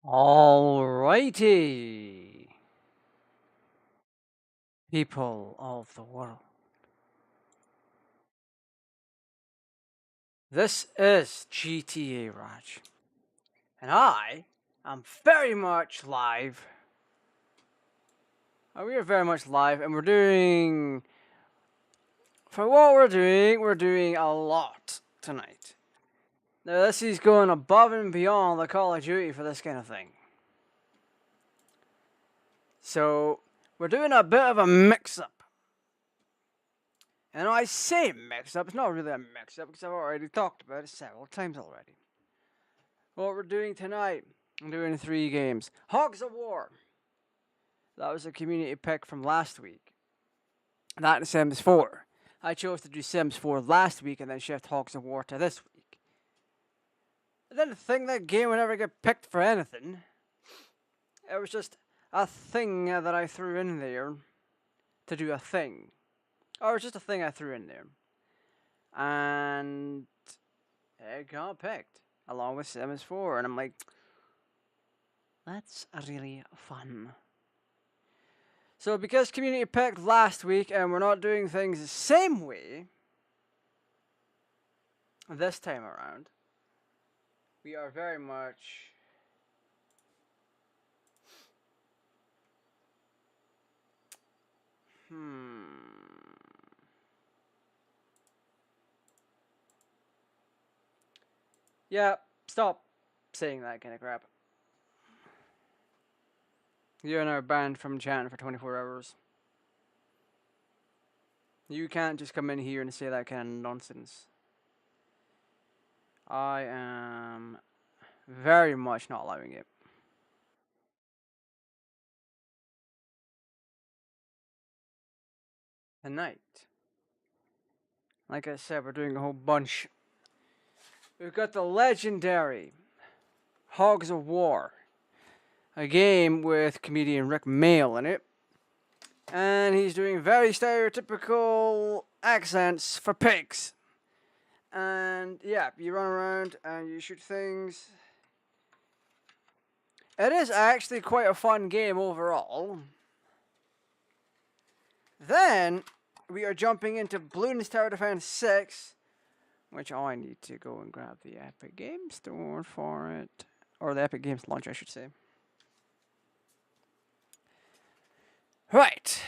Alrighty, people of the world. This is GTA Raj, and I am very much live. We are very much live, and we're doing. For what we're doing a lot tonight. Now, this is going above and beyond the Call of Duty for this kind of thing. So, we're doing a bit of a mix up. And I say mix up, it's not really a mix up because I've already talked about it several times already. What we're doing tonight, I'm doing 3 games. Hogs of War. That was a community pick from last week. That and Sims 4. I chose to do Sims 4 last week and then shift Hogs of War to this week. I didn't think that game would ever get picked for anything. It was just a thing that I threw in there to do a thing. Or it was just a thing I threw in there. And it got picked along with Sims 4. And I'm like, that's really fun. So because community picked last week and we're not doing things the same way this time around, we are very much Yeah, stop saying that kind of crap. You're now banned from chatting for 24 hours. You can't just come in here and say that kind of nonsense. I am very much not allowing it. Tonight, like I said, we're doing a whole bunch. We've got the legendary Hogs of War, a game with comedian Rick Mail in it. And he's doing very stereotypical accents for pigs. And yeah, you run around and you shoot things. It is actually quite a fun game overall. Then we are jumping into Bloons TD6, which I need to go and grab the Epic Games Store for it. Or the Epic Games launch, I should say. Right.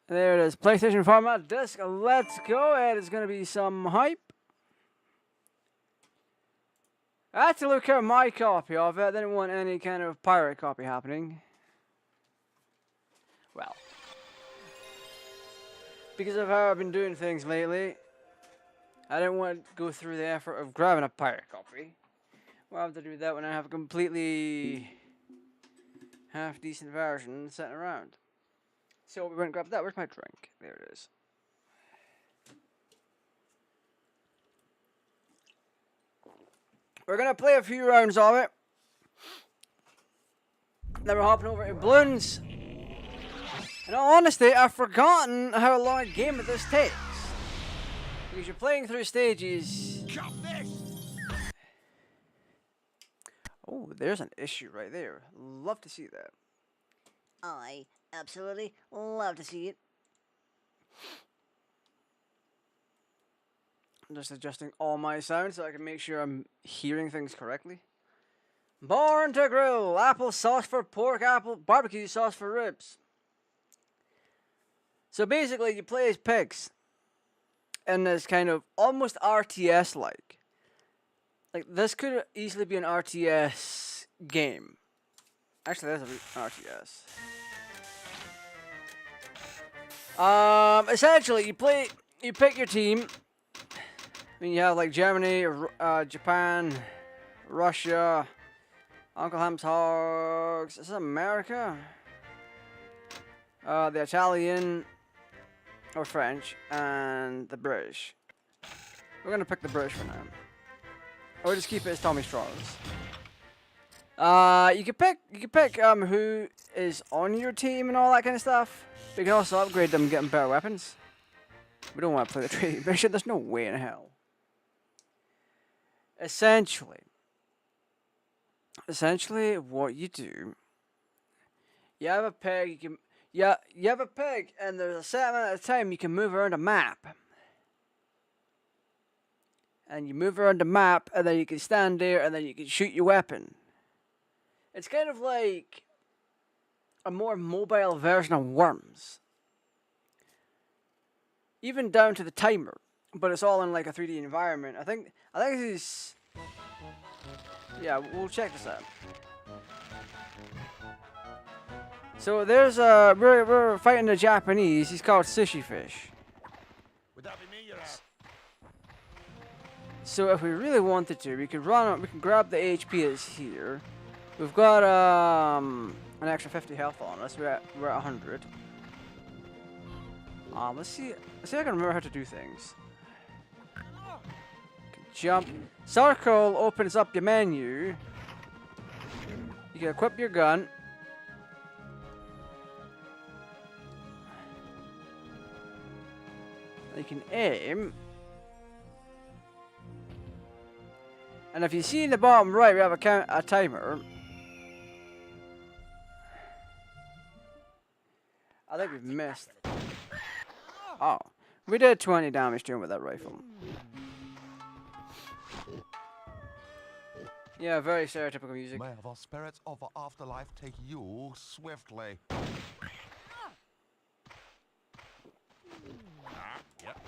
There it is. PlayStation format disc. Let's go. It is going to be some hype. I had to look at my copy of it. I didn't want any kind of pirate copy happening. Well, because of how I've been doing things lately, I didn't want to go through the effort of grabbing a pirate copy. Well, I have to do that when I have a completely half-decent version sitting around. So we went and grabbed that. Where's my drink? There it is. We're going to play a few rounds of it. Then we're hopping over to Bloons. In all honesty, I've forgotten how long a game of this takes. Because you're playing through stages. Oh, there's an issue right there. Love to see that. I absolutely love to see it. I'm just adjusting all my sounds so I can make sure I'm hearing things correctly. Born to grill. Apple sauce for pork, apple barbecue sauce for ribs. So basically, you play as pigs in this kind of almost RTS-like. Like, this could easily be an RTS game. Actually, that's an RTS. Essentially, you pick your team. I mean, you have like Germany, Japan, Russia, Uncle Ham's Hogs. Is this America? The Italian, or French, and the British. We're gonna pick the British for now. Or just keep it as Tommy Straws. You can pick who is on your team and all that kind of stuff. You can also upgrade them, get them better weapons. We don't want to play the trading mission. There's no way in hell. Essentially, essentially what you do, you have a peg, you have a peg, and there's a set amount of time you can move around a map. And you move around the map, and then you can stand there, and then you can shoot your weapon. It's kind of like a more mobile version of Worms. Even down to the timer, but it's all in like a 3D environment. I think this is... Yeah, we'll check this out. So there's we're fighting the Japanese. He's called Sushi Fish. Would that be me you're at? So if we really wanted to, we could grab the HP that's here. We've got an extra 50 health on us. We're at 100. Let's see if I can remember how to do things. Jump. Circle opens up your menu. You can equip your gun. You can aim. And if you see in the bottom right, we have a timer. I think we've missed. Oh, we did 20 damage to him with that rifle. Yeah, very stereotypical music. May the spirits of the afterlife take you swiftly. Yep.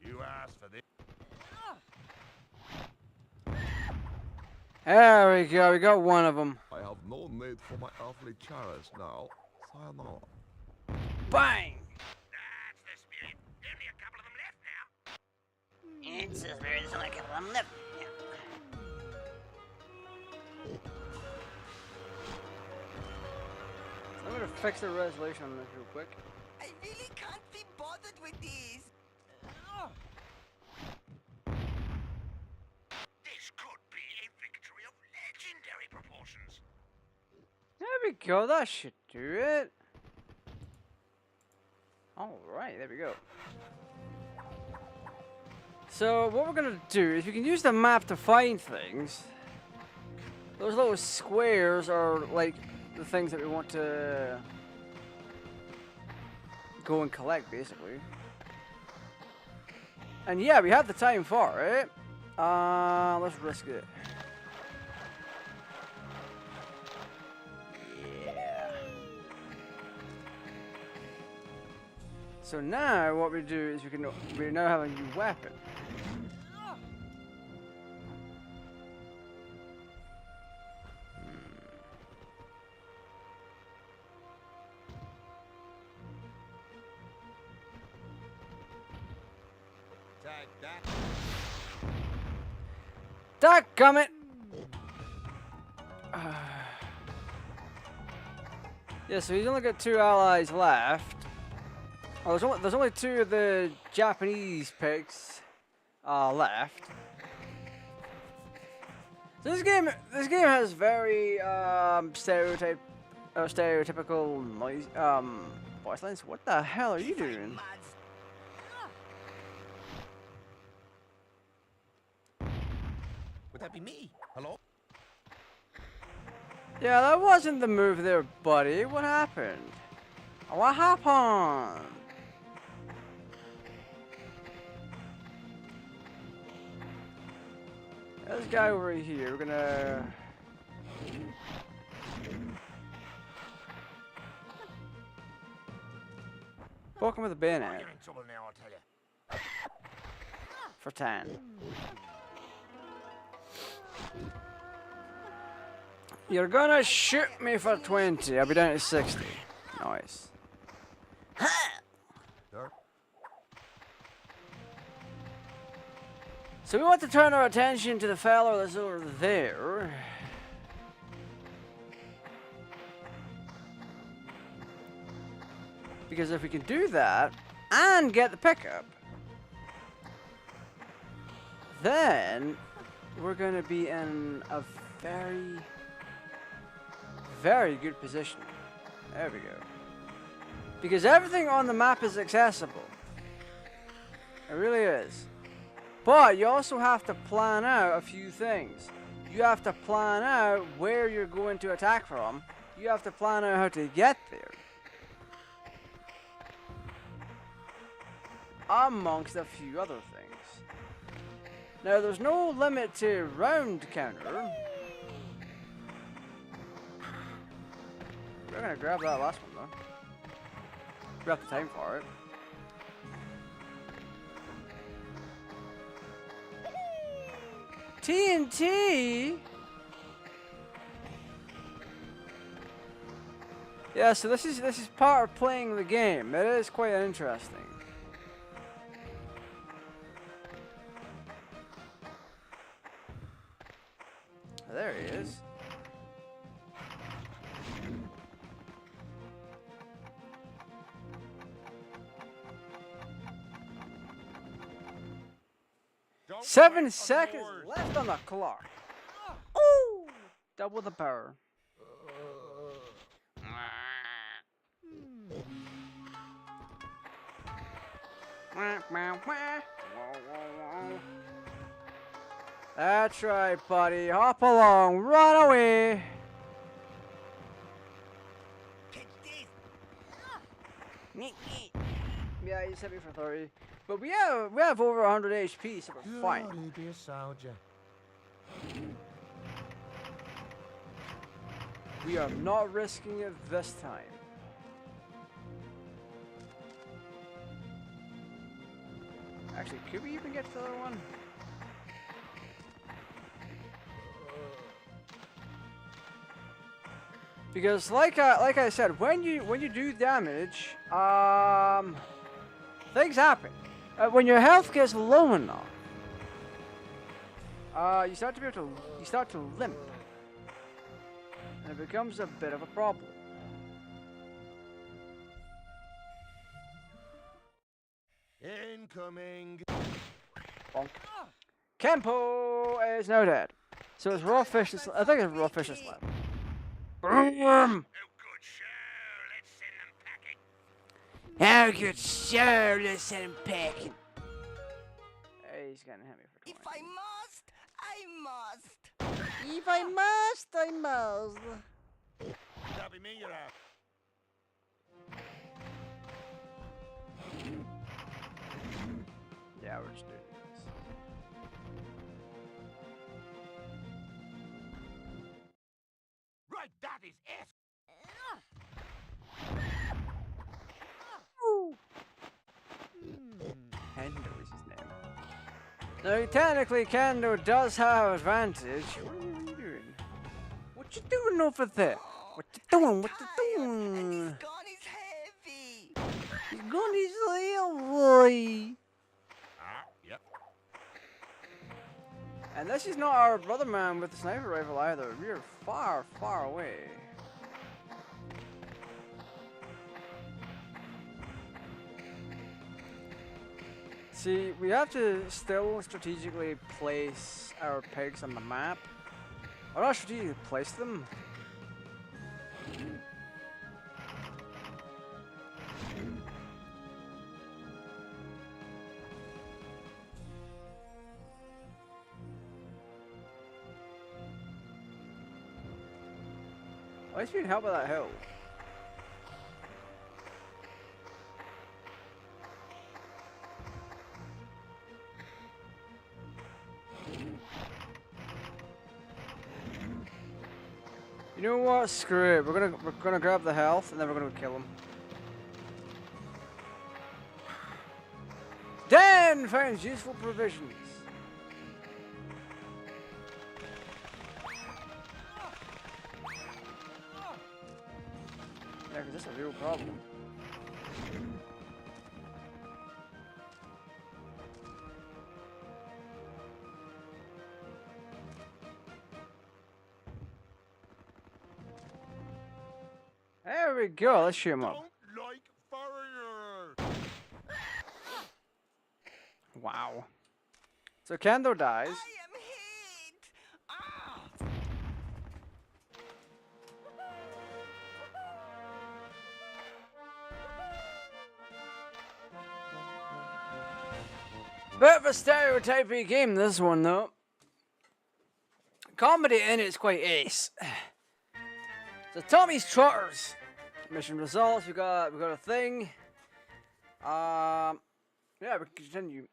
You asked for this. There we go, we got one of them. I have no need for my earthly chariot now. Sayonara. Bang! That's the spirit. Only a couple of them left now. It's a spirit, there's only a couple of them left. Yeah. I'm gonna fix the resolution on this real quick. I really can't be bothered with these. This could be a victory of legendary proportions. There we go, that should do it. Alright, there we go. So, what we're gonna do is we can use the map to find things. Those little squares are like the things that we want to go and collect, basically. And yeah, we have the time for it. Let's risk it. Yeah. So now what we do is we now have a new weapon. Dadgummit! Yeah, so he's only got 2 allies left. Oh, there's only 2 of the Japanese pigs left. So this game has very stereotypical noise voice lines. What the hell are you doing? Would that be me? Hello? Yeah, that wasn't the move there, buddy. What happened? What happened? There's a guy over here. We're gonna... poke him with a bayonet. You're in trouble now, I'll tell you. For 10. You're gonna shoot me for 20. I'll be down to 60. Nice. Sir? So we want to turn our attention to the fellow that's over there. Because if we can do that and get the pickup, then we're going to be in a very, very good position. There we go. Because everything on the map is accessible. It really is. But you also have to plan out a few things. You have to plan out where you're going to attack from. You have to plan out how to get there. Amongst a few other things. Now, there's no limit to round counter. We're gonna grab that last one though. We have the time for it. TNT? Yeah, so this is part of playing the game. It is quite interesting. There he is. Don't 7 wait seconds on the left on the clock. Ooh! Double the power. That's right, buddy. Hop along. Run away. Catch this. Yeah, he's hit me for 30. But we have over 100 HP, so we're fine. Glory be a soldier. We are not risking it this time. Actually, could we even get to the other one? Because like I said, when you do damage, things happen. When your health gets low enough, you start to limp, and it becomes a bit of a problem. Incoming. Bonk. Kempo is now dead. So it's raw fish. I think it's raw fish that's left. Boom! Oh, good show. Let's send them packing. Oh, good sir, let's send him packing. Hey, he's gonna hit me for 20. If I must, I must. If I must, I must. Copy me, you're out. Yeah, we're just doing this. Right, that is it. Kendo is his name. Now, technically, Kendo does have advantage. What are you doing? What you doing over there? What you doing? What you And doing? this gun is heavy. His gun is heavy. Yep. And this is not our brother man with the sniper rifle either. We are far, far away. See, we have to still strategically place our pigs on the map. Or not strategically place them. At least we can help with that hill. You know what? Screw it. We're gonna grab the health and then we're gonna kill him. Dan finds useful provisions. Yeah, because that's a real problem. There we go. Let's shoot him up. Don't like foreigner. Wow. So Kendo dies. I am hit. Ah. It's a bit of a stereotypy game, this one, though. Comedy in it's quite ace. So Tommy's Trotters. Mission results, we got a thing. Yeah, we can continue.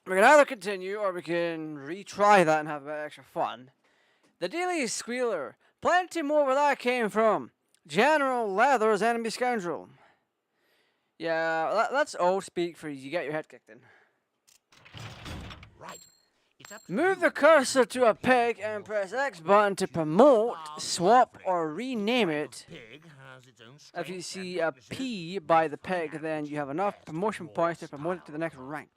We can either continue or we can retry that and have a bit extra fun. The Daily Squealer. Plenty more where that came from. General Leather's enemy scoundrel. Yeah, that's all speak for you get your head kicked in. Right. It's up to Move you. the cursor to a pig and press X button to promote, swap, or rename it. Pig has its own If you strengths see and a weaknesses. P by the pig, then you have enough promotion points to promote it to the next rank.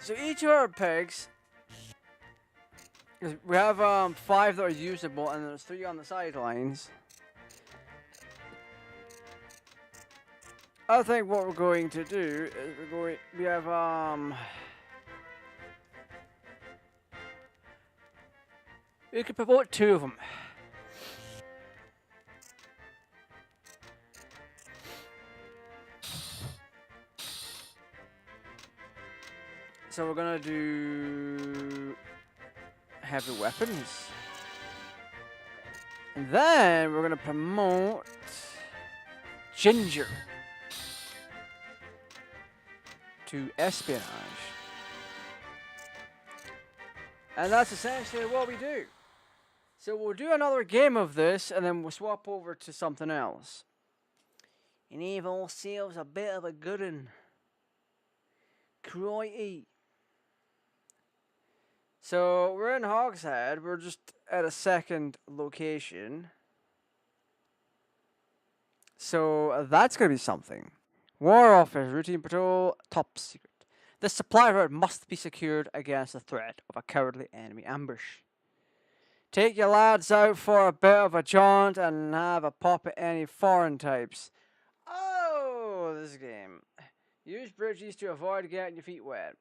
So each of our pigs, we have 5 that are usable, and there's 3 on the sidelines. I think what we're going to do is we have we could promote 2 of them. So we're gonna do heavy weapons. And then we're gonna promote Ginger to espionage. And that's essentially what we do. So we'll do another game of this and then we'll swap over to something else. And have ourselves a bit of a good one. Crikey. So we're in Hogs Head. We're just at a second location. So that's going to be something. War Office, routine patrol, top secret. This supply route must be secured against the threat of a cowardly enemy ambush. Take your lads out for a bit of a jaunt and have a pop at any foreign types. Oh, this game. Use bridges to avoid getting your feet wet.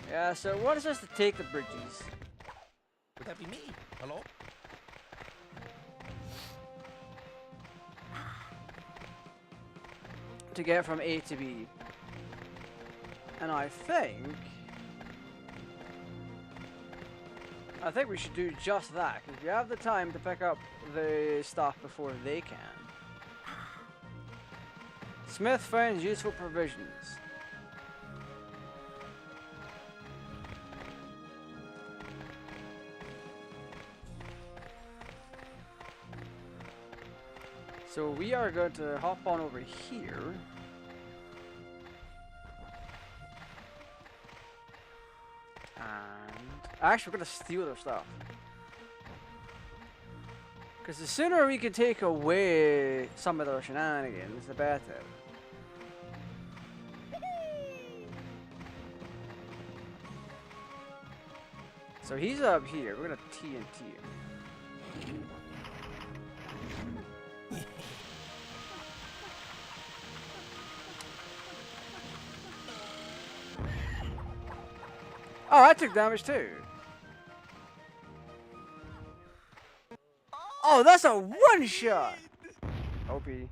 Yeah, so what is this to take the bridges? Would that be me? Hello? To get from A to B. And I think we should do just that, because we have the time to pick up the stuff before they can. Smith finds useful provisions. So we are going to hop on over here. And actually we're going to steal their stuff. Because the sooner we can take away some of their shenanigans, the better. So he's up here. We're going to TNT him. Oh, I took damage too. Oh, that's a one shot. OP. That's the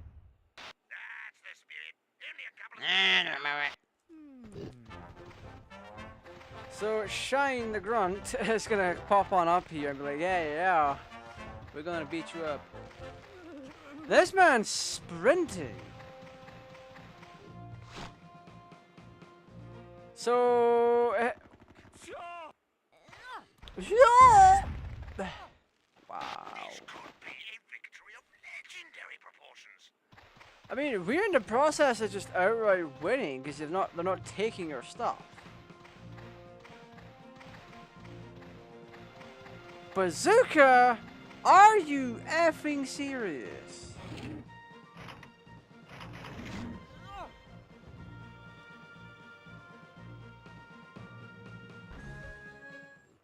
spirit. Only a couple of So Shine the Grunt is gonna pop on up here and be like, yeah, we're gonna beat you up. This man's sprinting. So, yeah. Wow. This could be a victory of legendary proportions. I mean, we're in the process of just outright winning because they're not taking your stuff. Bazooka, are you effing serious?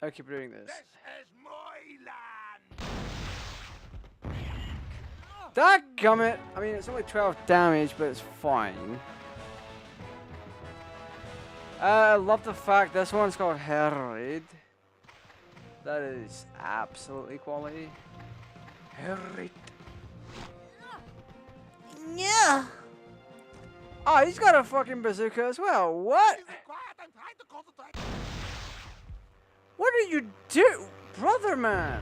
I'll keep doing this. This is my land. Dadgummit! I mean, it's only 12 damage, but it's fine. I love the fact this one's called Herod. That is absolutely quality. Harry. Yeah. Oh, he's got a fucking bazooka as well. What? Quiet, I'm trying to concentrate. What did you do, brother man?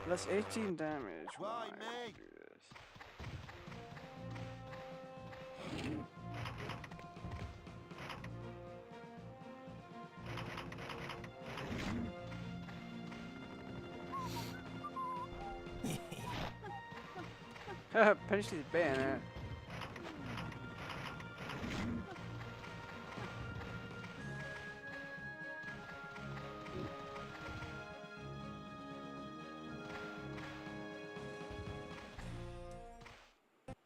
That's 18 damage. Why Why me? do this? Punch his bayonet.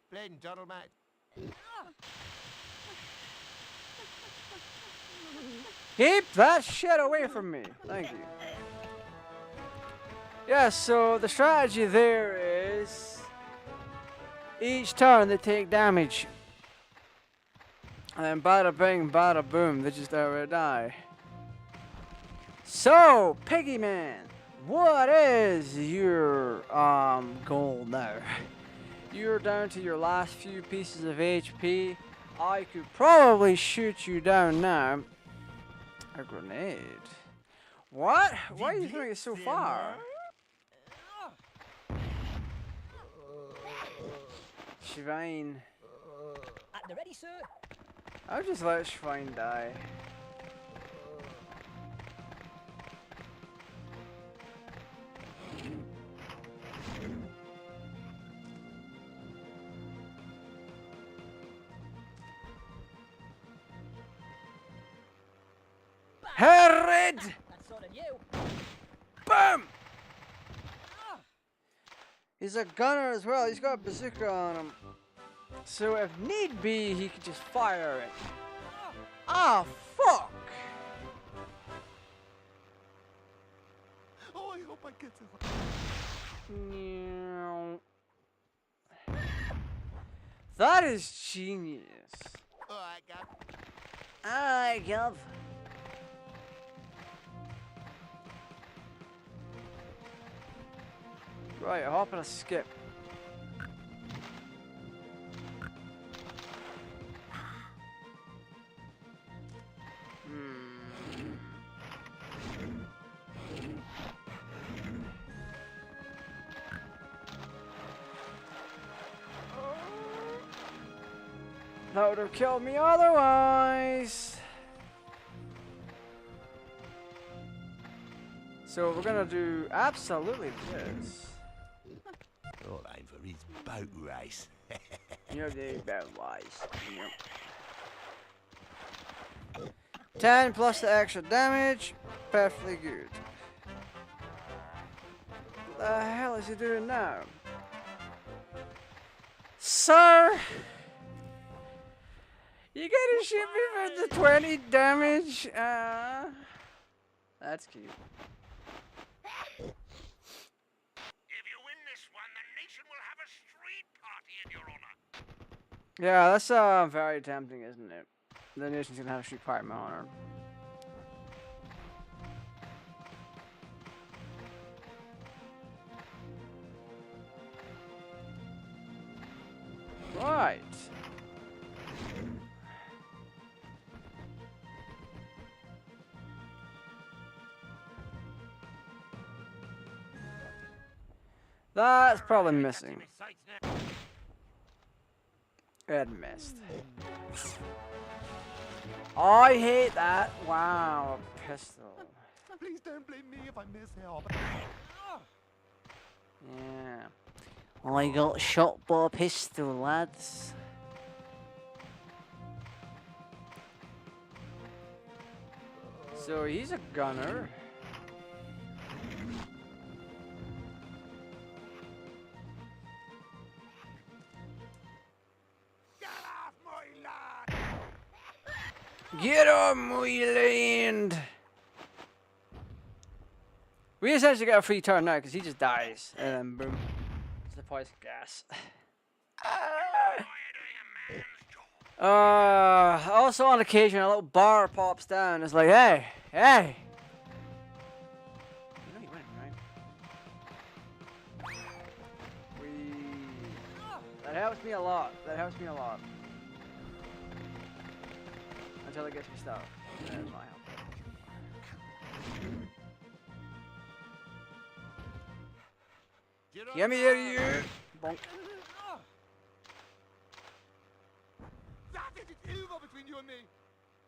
Ladies and gentlemen. Keep that shit away from me. Thank you. Yeah, so the strategy there is each turn they take damage. And then bada bing, bada boom, they just outright die. So, Piggy Man, what is your goal now? You're down to your last few pieces of HP. I could probably shoot you down now. A grenade. What? Why are you throwing it so far? Shrine. At the ready, sir. I'll just let Shrine die. Herod! That's sort of you. Boom! He's a gunner as well. He's got a bazooka on him. So if need be, he could just fire it. Ah, fuck! Oh, I hope I get it. Meow. That is genius. Oh, I got. Aye, Gov. Right, hop and a skip. That would have killed me otherwise. So we're gonna do absolutely this. All aim for his boat race. You know the bad wise. Yep. 10 plus the extra damage. Perfectly good. What the hell is he doing now? Sir! You gonna shoot me for the 20 damage? That's cute. If you win this one, the nation will have a street party in your honor. Yeah, that's very tempting, isn't it? The nation's gonna have a street party in my honor. Right. That's probably missing. It missed. I hate that. Wow, a pistol. Please don't blame me if I miss help. Yeah. I got shot by a pistol, lads. So he's a gunner. Get off my land! Get on my land! We essentially get a free turn now because he just dies. And then boom. It's the poison gas. Also on occasion a little bar pops down. It's like, hey, hey. You know you win, right? helps me a lot. That helps me a lot. Until it gets me stuff. That is my help. Get me out of here! Bonk. That is it over between you and me.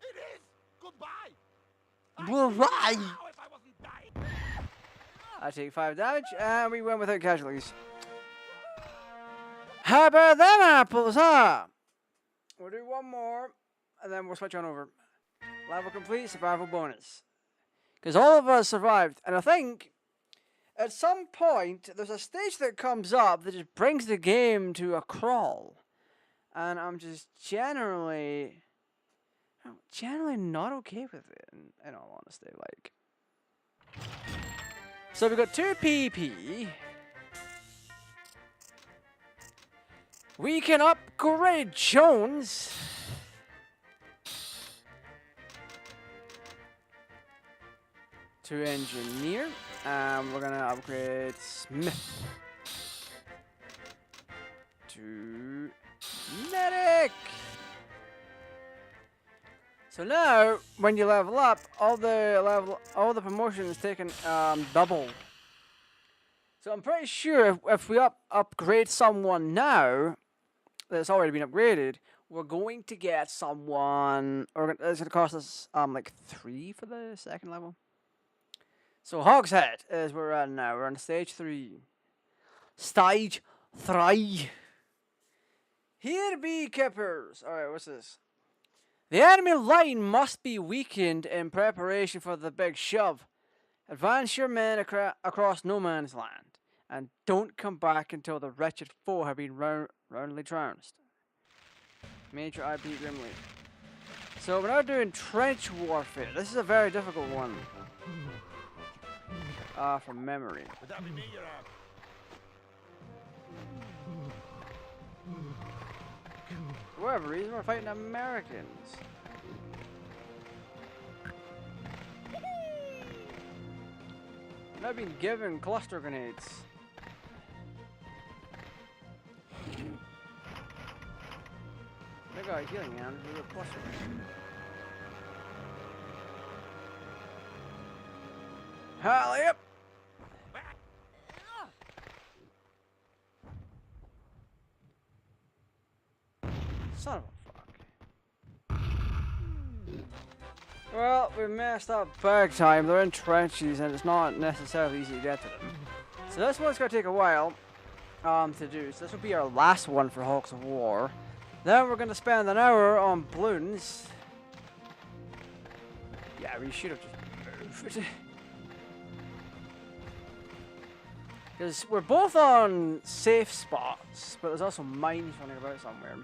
It is. Goodbye. Goodbye! Now if I wasn't dying. I take 5 damage, and we win without casualties. How about them apples, huh? We'll do one more, and then we'll switch on over. Level complete, survival bonus. Because all of us survived, and I think at some point there's a stage that comes up that just brings the game to a crawl. And I'm just generally not okay with it, in all honesty, like. So we've got 2 PP. We can upgrade Jones. To engineer. We're gonna upgrade Smith. To medic. So now, when you level up, all the promotions taken double. So I'm pretty sure if we upgrade someone now that's already been upgraded, we're going to get someone. Or it's going to cost us like 3 for the second level. So Hogs is where we're at now. We're on stage 3. Stage 3. Here be keepers. All right, what's this? The enemy line must be weakened in preparation for the big shove. Advance your men across no man's land, and don't come back until the wretched foe have been roundly trounced. Major IP Grimly. So we're now doing trench warfare. This is a very difficult one. From memory. Would that be me you're at? For whatever reason, we're fighting Americans. I've now been given cluster grenades. They got a healing hand with a cluster grenade. Hell yep! Son of a fuck. Well, we messed up big time. They're in trenches and it's not necessarily easy to get to them. So this one's gonna take a while to do. So this will be our last one for Hogs of War. Then we're gonna spend an hour on Bloons. Yeah, we should have just moved. Because we're both on safe spots, but there's also mines running about somewhere.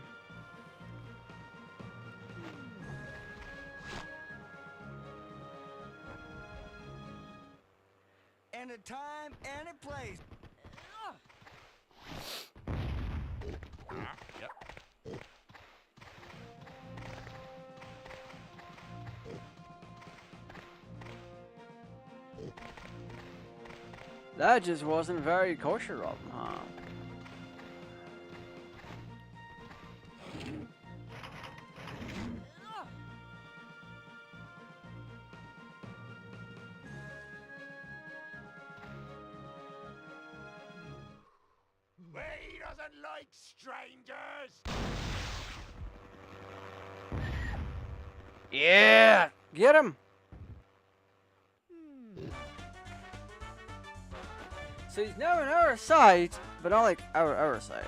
Anytime, any place. Yep. That just wasn't very kosher of them, huh? He doesn't like strangers. Yeah! Get him! So he's now on our side, but not like our side.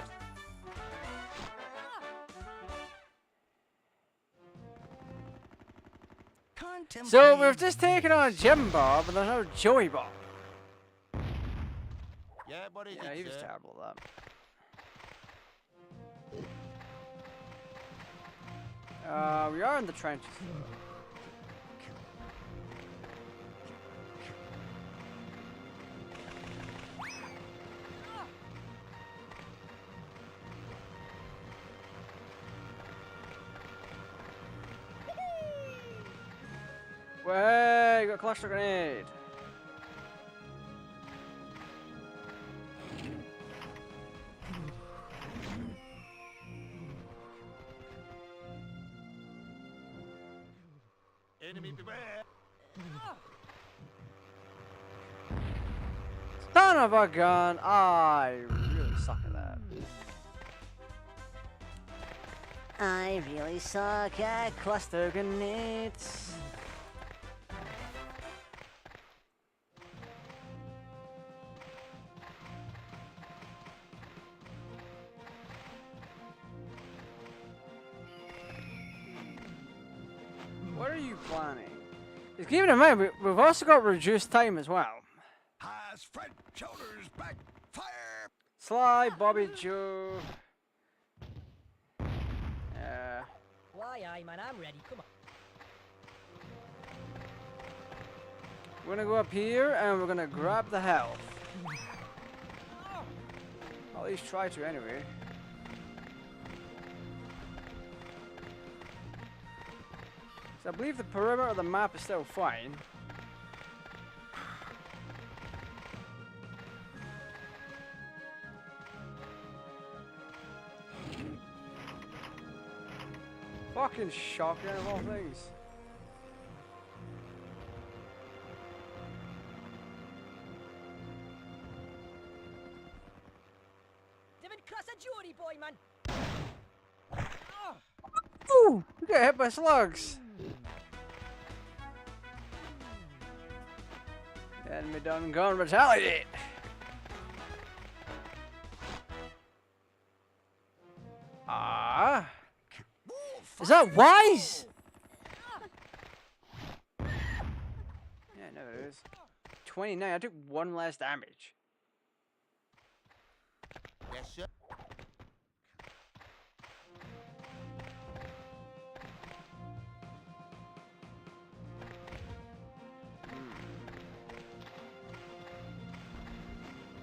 So we've just taken on Jim Bob, and there's no Joey Bob. Yeah, buddy. Yeah, he was terrible at that. We are in the trenches. Way, you got a cluster grenade. Enemy beware. Son of a gun! I really suck at that. I really suck at cluster grenades. What are you planning? Just keep in mind, we've also got reduced time as well. Eyes, front, shoulders, back, fire! Sly, Bobby Joe. Yeah. Why, aye, man, I'm ready. Come on. We're gonna go up here and we're gonna grab the health. I'll at least try to anyway. So I believe the perimeter of the map is still fine. Fucking shotgun of all things. Divin cross a jury boy, man. Ooh! We got hit by slugs! Enemy done gone retaliate! Ah! Is that wise? Yeah, no it is. 29, I took one less damage. Yes, sir.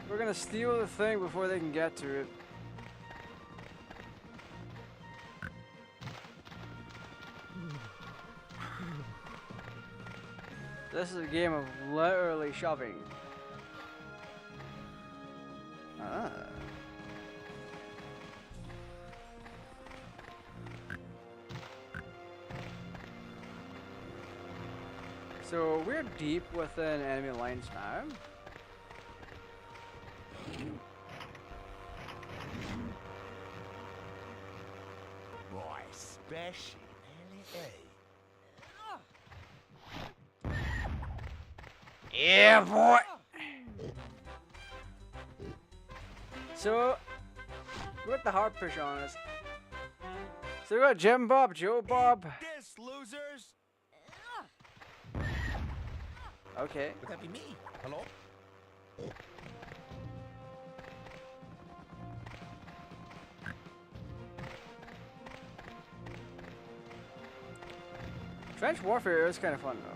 We're gonna steal the thing before they can get to it. This is a game of literally shoving. Ah. So we're deep within enemy lines now. Boy, special, eh? Yeah, boy. So, with the hard push on us. So we got Jim Bob, Joe Bob. This, losers! Okay. Would that be me? Hello? Trench warfare is kind of fun though.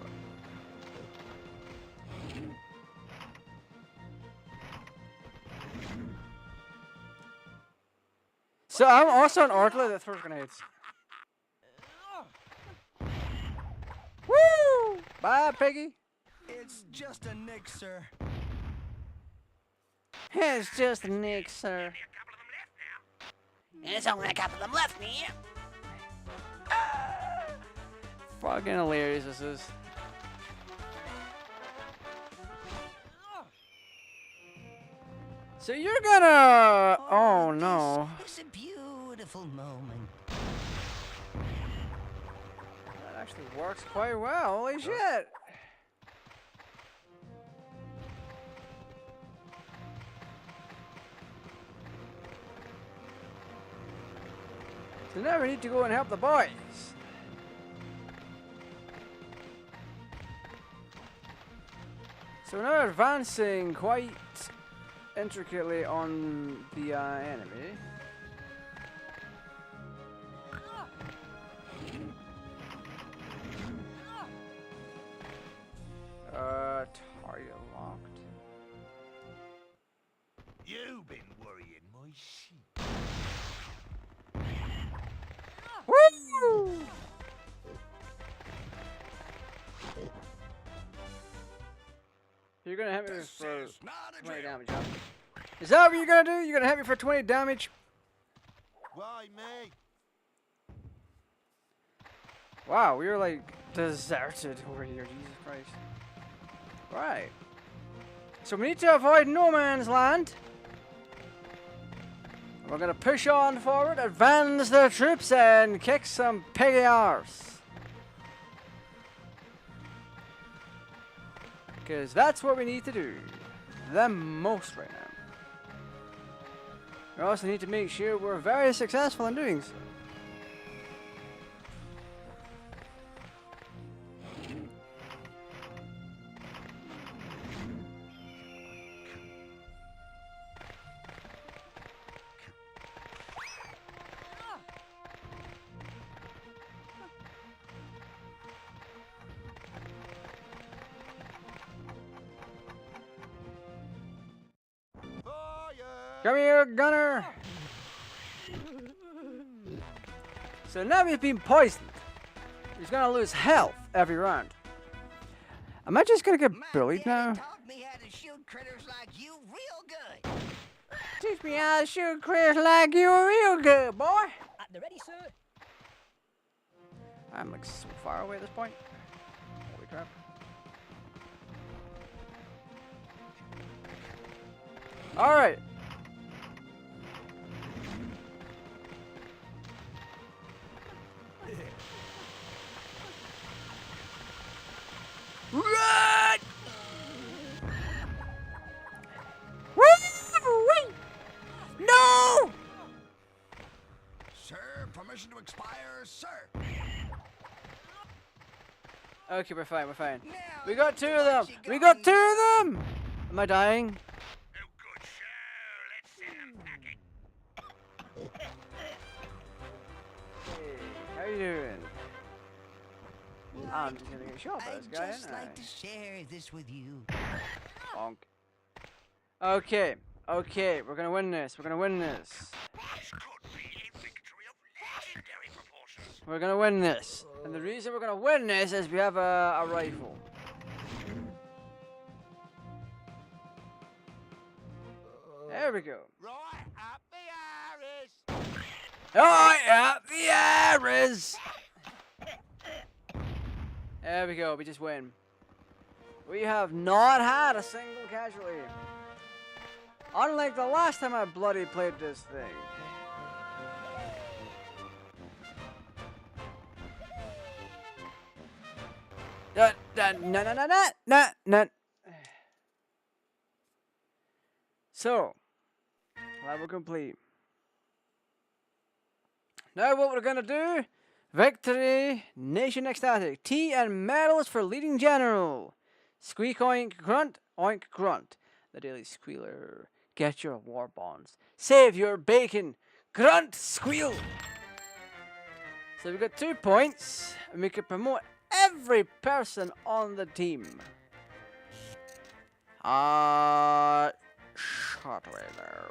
So I'm also an artillery that throws grenades. Woo! Bye, Piggy. It's just a nick, sir. It's just a nick, sir. A couple of them left now. There's only a couple of them left, man. Fucking hilarious this is. So you're gonna... Oh no. It's a beautiful moment. That actually works quite well. Holy shit. So now we need to go and help the boys. So we're now advancing quite intricately on the enemy. Target locked. You've been worrying my sheep. Woo! You're gonna hit me This for is not a 20 drill. damage, huh? Is that what you're gonna do? You're gonna hit me for 20 damage? Why me? Wow, we were like deserted over here. Jesus Christ. Right. So we need to avoid no man's land. We're gonna push on forward, advance the troops, and kick some piggy arse. Because that's what we need to do. The most right now. We also need to make sure we're very successful in doing so. Come here, gunner! So now he's been poisoned. He's gonna lose health every round. Am I just gonna get bullied now? Taught me how to shoot critters like you real good. Teach me how to shoot critters like you real good, boy! At the ready, sir. I'm like so far away at this point. Holy crap. Alright. Run! Woo-wee! No! Sir, permission to expire, sir. Okay, we're fine, we're fine. Now We got two of them! what you We got gonna two of them! Am I dying? Oh, good show. Let's send them packing. Hey, how you doing? I'm just gonna get shot by this I'd guy, just ain't I? like to share this with you. Bonk. Okay, okay, we're gonna win this. We're gonna win this. This could be a victory of legendary proportions. We're gonna win this. And the reason we're gonna win this is we have a rifle. There we go. Right up the arse. Oh, yeah, the arrows! There we go, we just win. We have not had a single casualty. Unlike the last time I bloody played this thing. No. So, level complete. Now what we're gonna do, victory, nation ecstatic, tea and medals for leading general. Squeak oink grunt, the daily squealer, get your war bonds, save your bacon, grunt squeal. So we got 2 points, and we can promote every person on the team. Shut away there.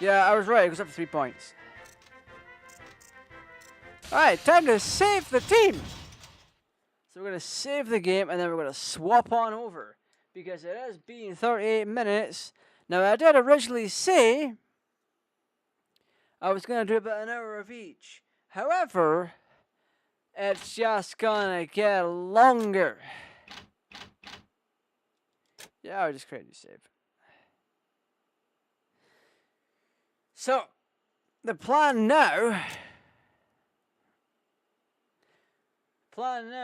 Yeah, I was right. It goes up to 3 points. Alright, time to save the team. So we're going to save the game and then we're going to swap on over. Because it has been 38 minutes. Now, I did originally say I was going to do about an hour of each. However, it's just going to get longer. Yeah, I'll just create a new save. So, the plan now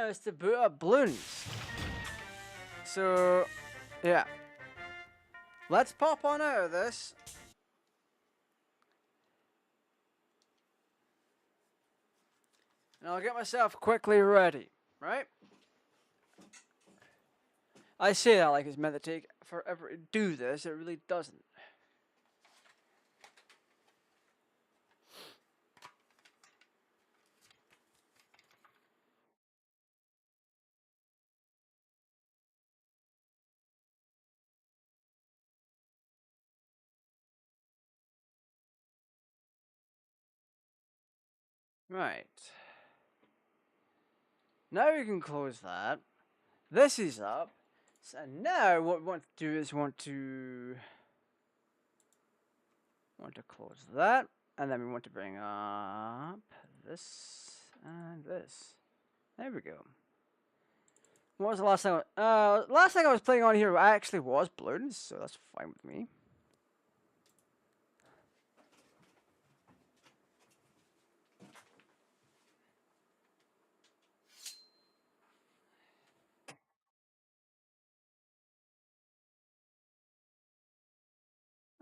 is to boot up Bloons. So, yeah. Let's pop on out of this. And I'll get myself quickly ready, right? I say that like it's meant to take forever to do this. It really doesn't. Right. Now we can close that. This is up. So now what we want to do is want to close that. And then we want to bring up this And this. There we go. What was the last thing? Last thing I was playing on here actually was Bloons, so that's fine with me.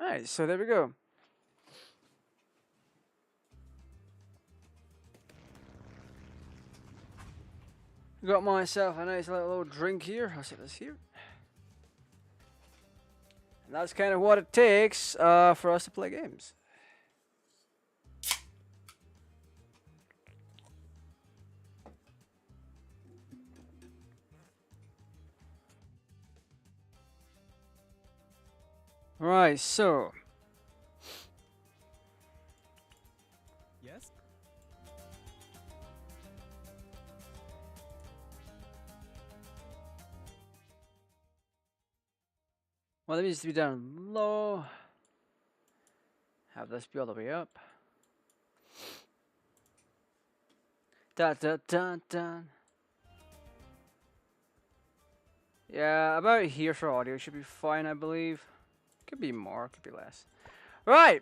Alright, so there we go. Got myself a nice little drink here. I'll set this here. And that's kind of what it takes for us to play games. Right, so. Yes? Well, that needs to be down low. Have this be all the way up. Dun dun dun dun. Yeah, about here for audio should be fine, I believe. Could be more, could be less. Right!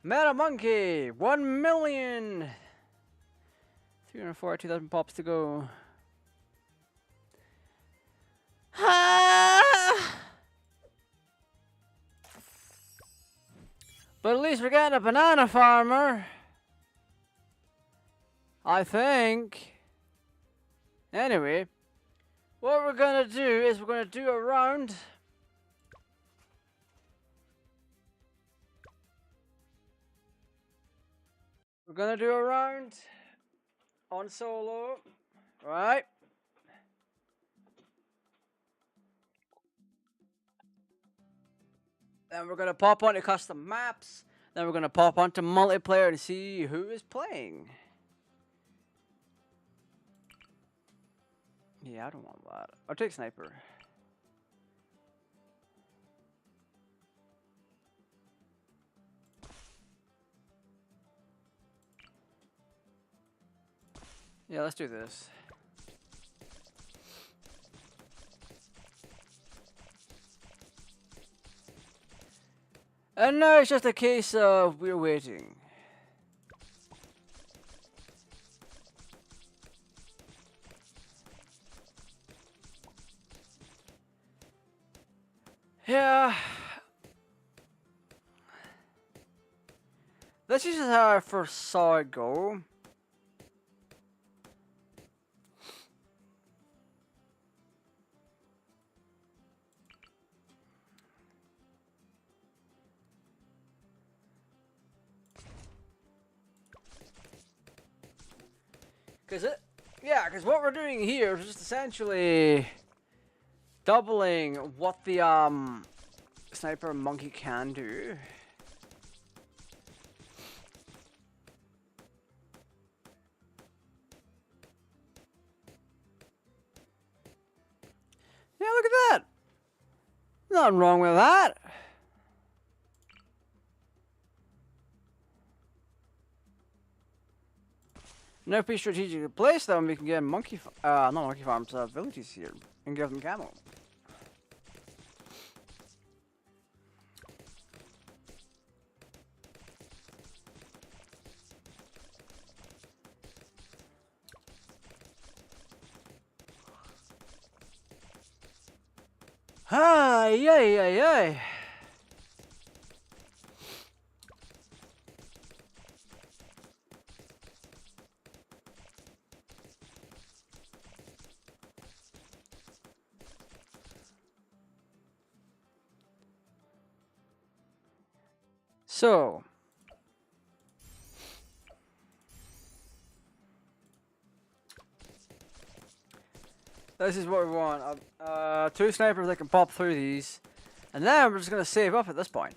Meta Monkey! 1,342,000 pops to go. But at least we're getting a banana farmer. I think. Anyway, what we're gonna do is we're gonna do a round. We're gonna do a round on solo, right? Then we're gonna pop onto custom maps. Then we're gonna pop onto multiplayer and see who is playing. Yeah, I don't want that. I'll take sniper. Yeah, let's do this. And now it's just a case of we're waiting. Yeah. This is how I first saw it go. Because what we're doing here is just essentially doubling what the sniper monkey can do. Yeah, look at that. Nothing wrong with that. Now if we strategically place them, we can get monkey, not monkey farms, villages here, and give them camo. Hi, yay, yay, yay. So, this is what we want. 2 snipers that can pop through these. And then we're just going to save up at this point.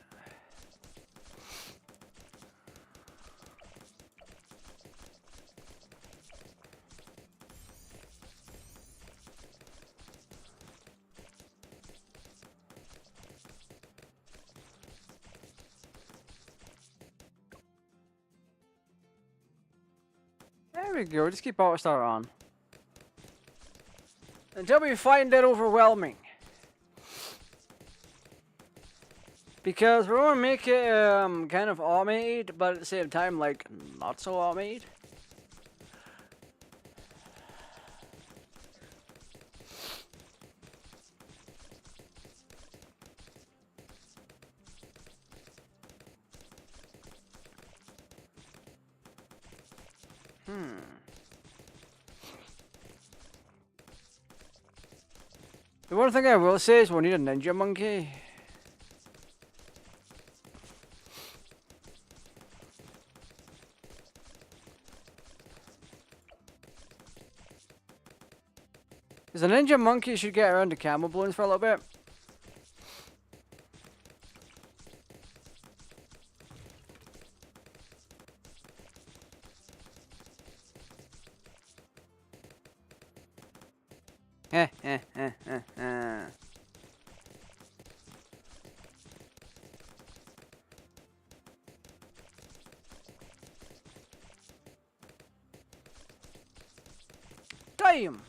There we go. Just keep auto start on. Until we find it overwhelming. Because we want to make it kind of automated, but at the same time, like, not so automated. The one thing I will say is we'll need a ninja monkey. Because a ninja monkey should get around the camel balloons for a little bit. Damn!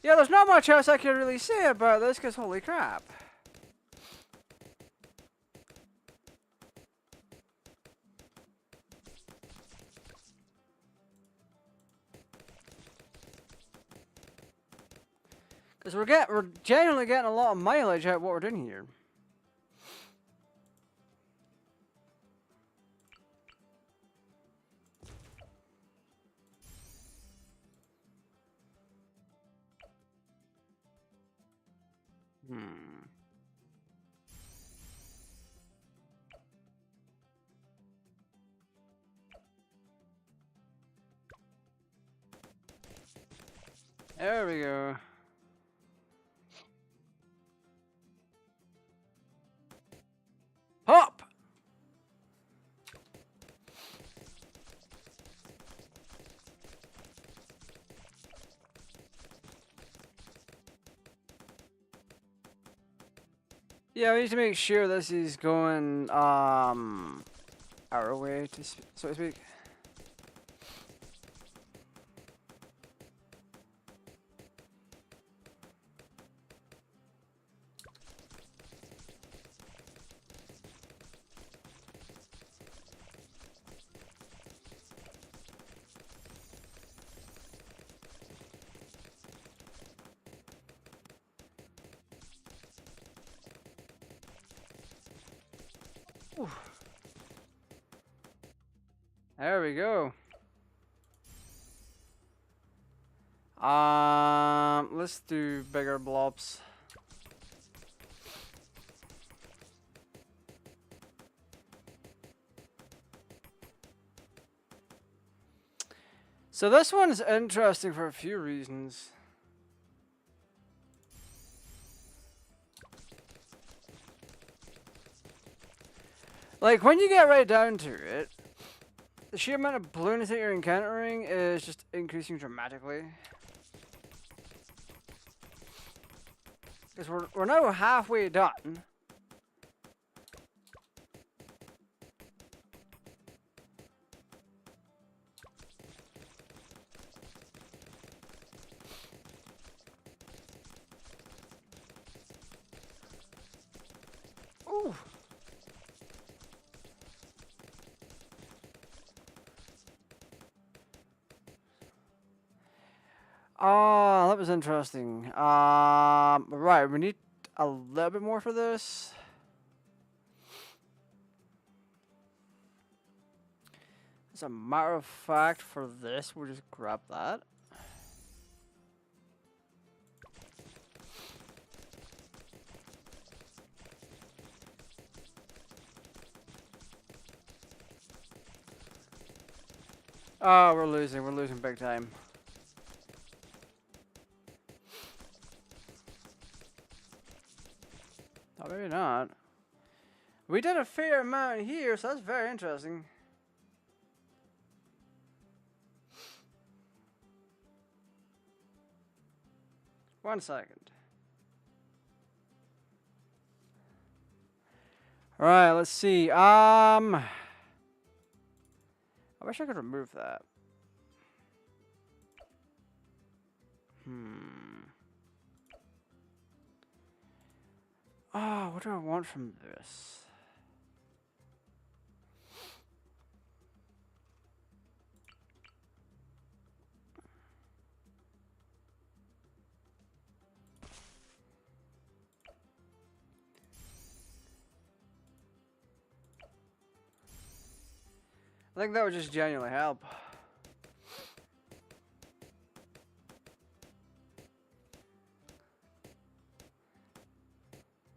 Yeah, there's not much else I can really say about this, because holy crap. Because we're genuinely getting a lot of mileage out of what we're doing here. There we go. Hop! Yeah, we need to make sure this is going, our way, so to speak. There we go. Let's do bigger blobs. So this one's interesting for a few reasons. Like, when you get right down to it, the sheer amount of balloons that you're encountering is just increasing dramatically. Because we're now halfway done. Ooh. Oh, that was interesting. Right, we need a little bit more for this. As a matter of fact, for this, we'll just grab that. Oh, we're losing big time. Oh, maybe not. We did a fair amount here, so that's very interesting. One second. Alright, let's see. I wish I could remove that. Oh, what do I want from this? I think that would just genuinely help.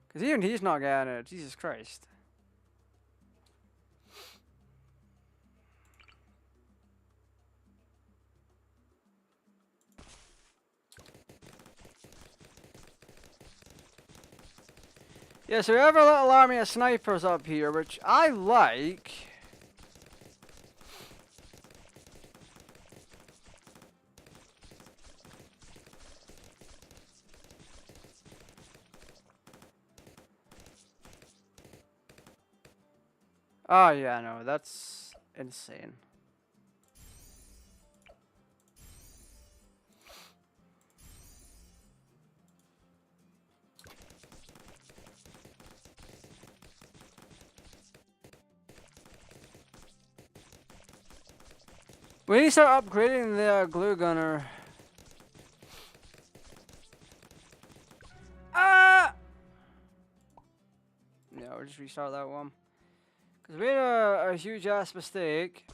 Because even he's not getting it. Jesus Christ. Yeah, so we have a little army of snipers up here, which I like. Oh, yeah, no, that's insane. We need to start upgrading the glue gunner. Ah! Yeah, we'll just restart that one. Because we made a huge ass mistake.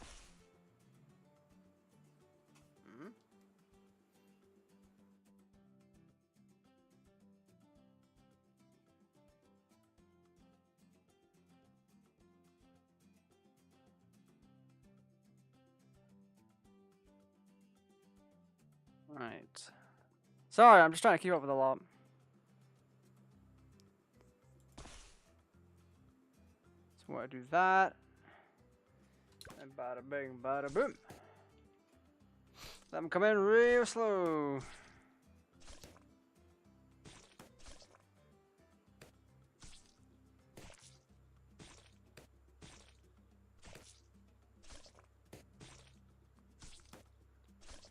Right. Sorry, I'm just trying to keep up with a lot. So I want to do that. And bada bing, bada boom. Let them come in real slow.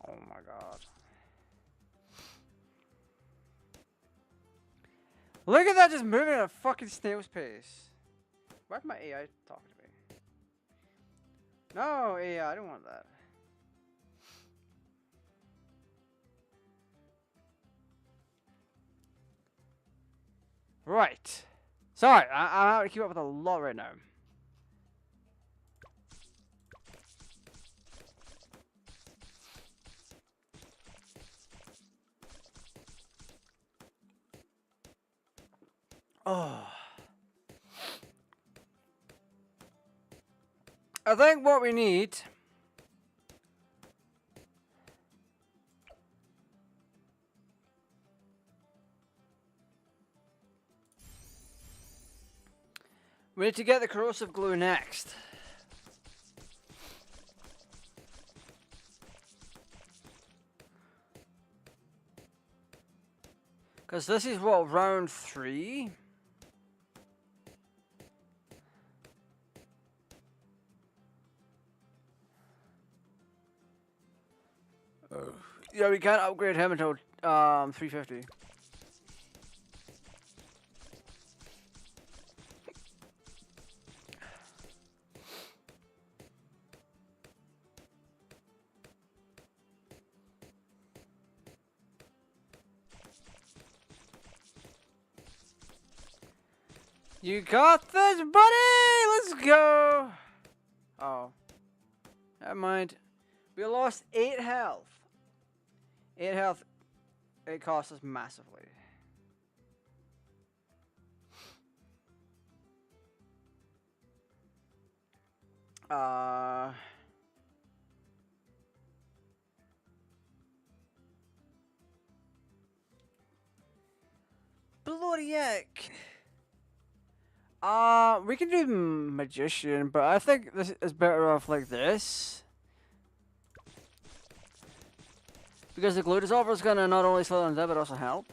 Oh my god. Look at that, just moving at a fucking snail's pace. Why's my AI talking to me? No, AI, I don't want that. Right. Sorry, I'm having to keep up with a lot right now. Oh. I think what we need to get the corrosive glue next. Because this is what, round 3? Yeah, we can't upgrade him until 350. You got this, buddy! Let's go! Oh. Never mind. We lost 8 health. 8 health. It cost us massively. Bloody heck. We can do magician, but I think this is better off like this. Because the glue dissolver is gonna not only slow them down, but also help.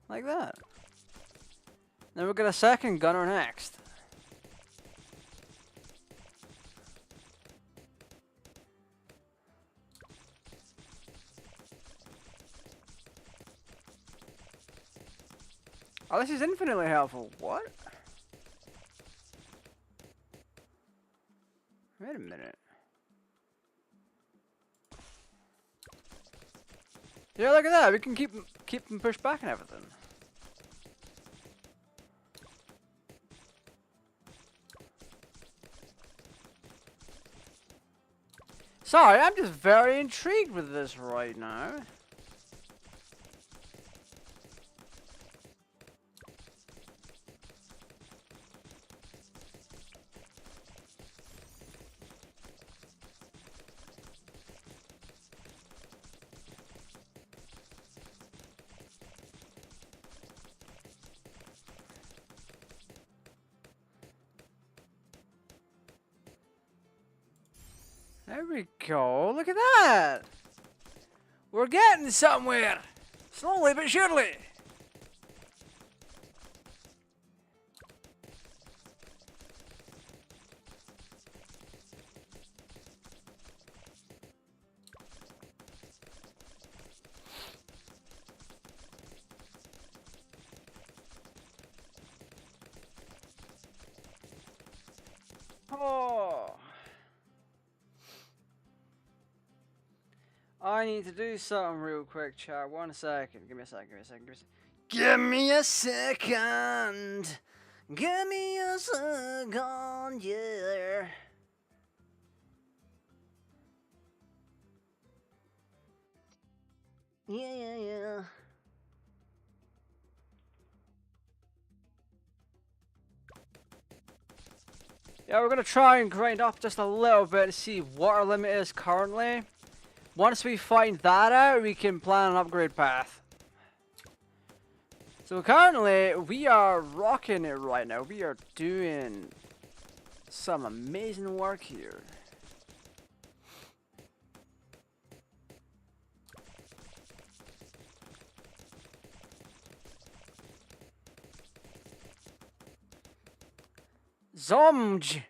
Like that. Then we'll get a second gunner next. Oh, this is infinitely helpful. What? Wait a minute. Yeah, look at that. We can keep them pushed back and everything. Sorry, I'm just very intrigued with this right now. There we go. Look at that. We're getting somewhere. Slowly but surely. Oh. I need to do something real quick, chat. 1 second. Give me a second. Give me a second. Give me a second. Yeah. Yeah. Yeah, we're gonna try and grind up just a little bit to see what our limit is currently. Once we find that out, we can plan an upgrade path. So currently, we are rocking it right now. We are doing some amazing work here. Zomj!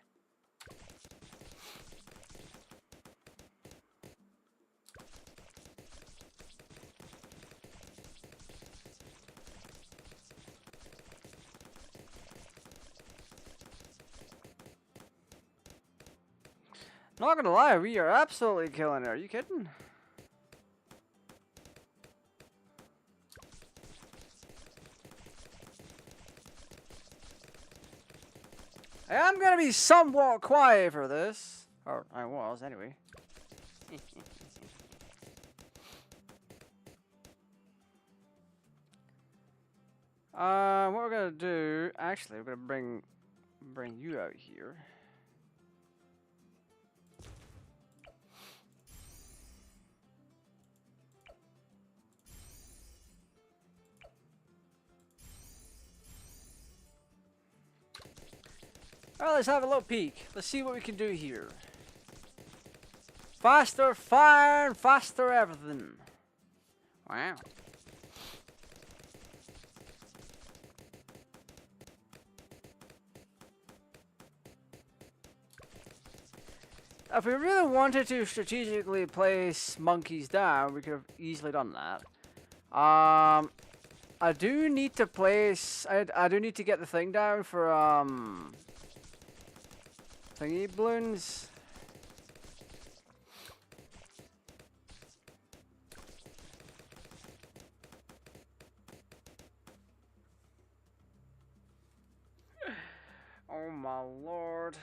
Not gonna lie, we are absolutely killing it. Are you kidding? I am gonna be somewhat quiet for this. Or I was, anyway. What we're gonna do, actually, we're gonna bring you out here. Alright, let's have a little peek. Let's see what we can do here. Faster fire and faster everything. Wow. If we really wanted to strategically place monkeys down, we could have easily done that. I do need to place... I do need to get the thing down for, thingy balloons. Oh my lord.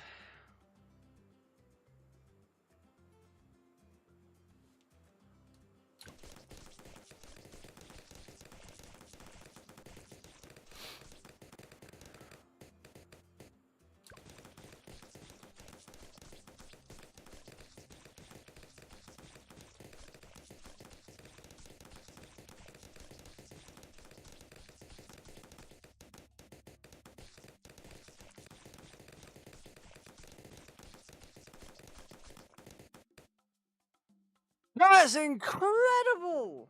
That's incredible!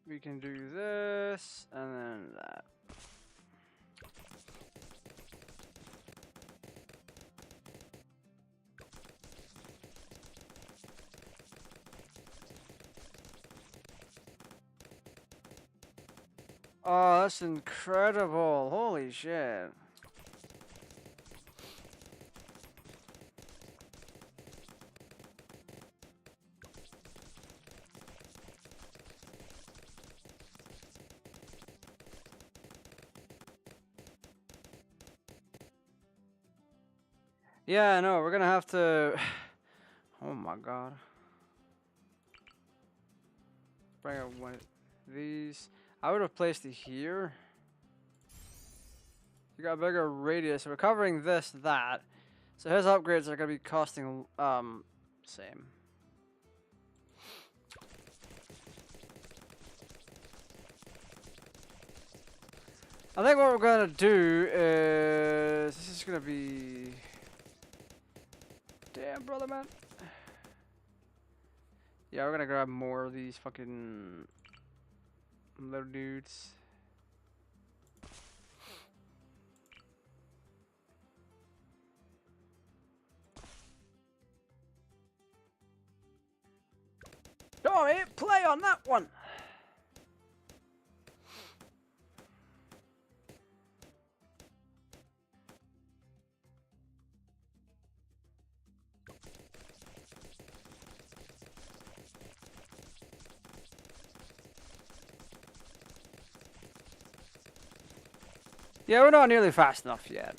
We can do this and then that. Oh, that's incredible. Holy shit. Yeah, no, we're gonna have to. Oh my god. Bring out one of these. I would have placed it here. You got a bigger radius. We're covering this, that. So his upgrades are gonna be costing same. I think what we're gonna do is this is gonna be. Damn, brother, man. Yeah, we're gonna grab more of these fucking little dudes. Oh, hit play on that one. Yeah, we're not nearly fast enough yet.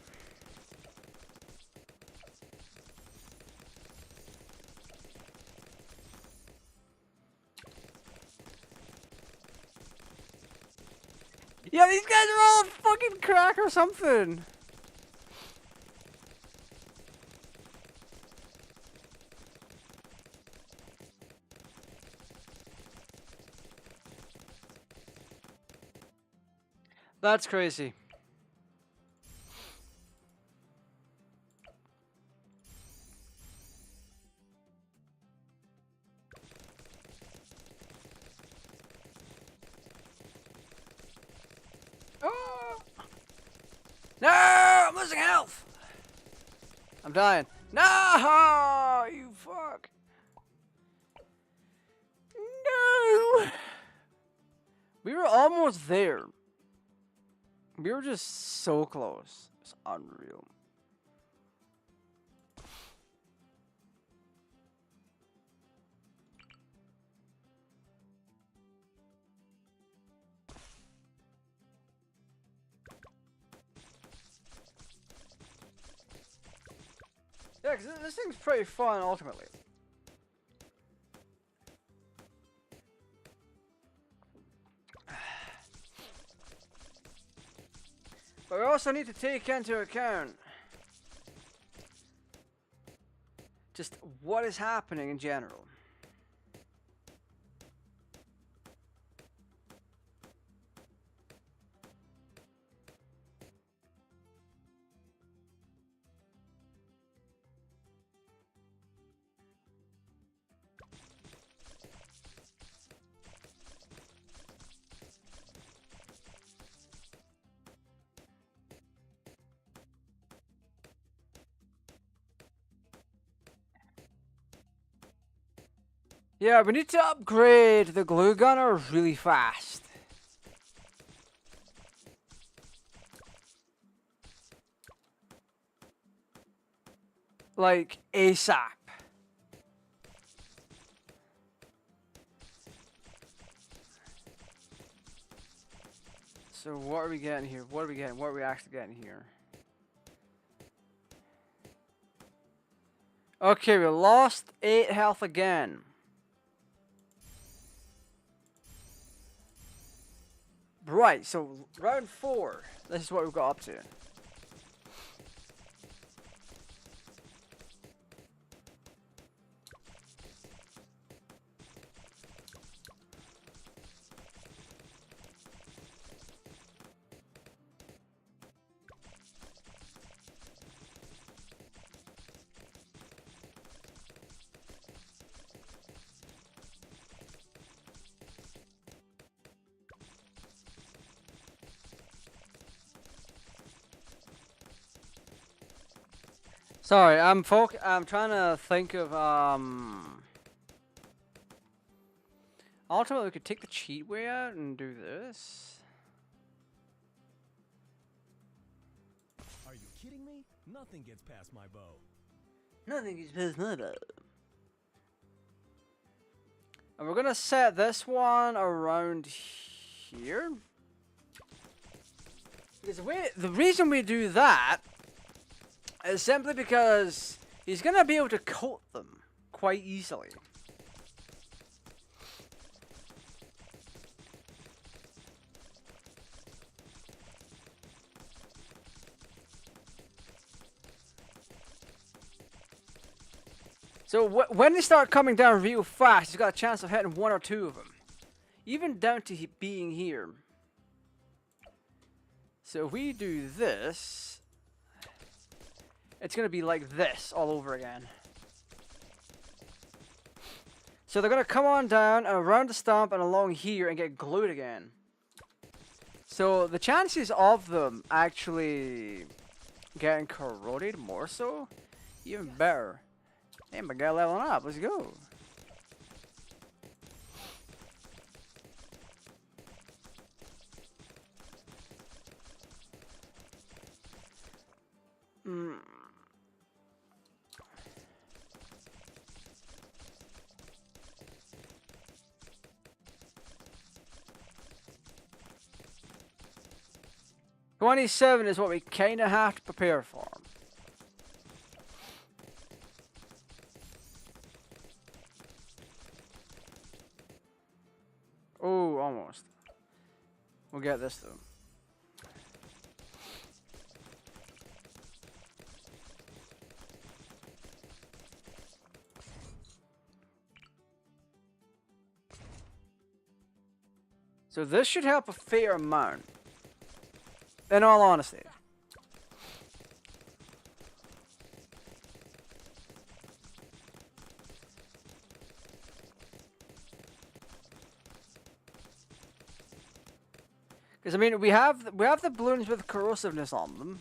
Yeah, these guys are all fucking crack or something. That's crazy. Oh. No, I'm losing health. I'm dying. No, you fuck. No. We were almost there. We were just so close. It's unreal. Yeah, because this thing's pretty fun ultimately. But we also need to take into account just what is happening in general. Yeah, we need to upgrade the glue gunner really fast. Like, ASAP. So what are we getting here? What are we getting? What are we actually getting here? Okay, we lost 8 health again. Right, so round 4. This is what we've got up to. Sorry, I'm trying to think of ultimately we could take the cheat way out and do this. Are you kidding me? Nothing gets past my bow. Nothing is past my bow. And we're gonna set this one around here. Because the reason we do that is simply because he's gonna be able to coat them quite easily. So when they start coming down real fast, he's got a chance of hitting one or two of them. Even down to being here. So if we do this, it's going to be like this all over again. So they're going to come on down and around the stump and along here and get glued again. So the chances of them actually getting corroded more so, even better. Hey, my guy leveling up. Let's go. Hmm. $27 is what we kind of have to prepare for. Oh, almost. We'll get this though. So this should help a fair amount. In all honesty. Because I mean, we have the balloons with corrosiveness on them.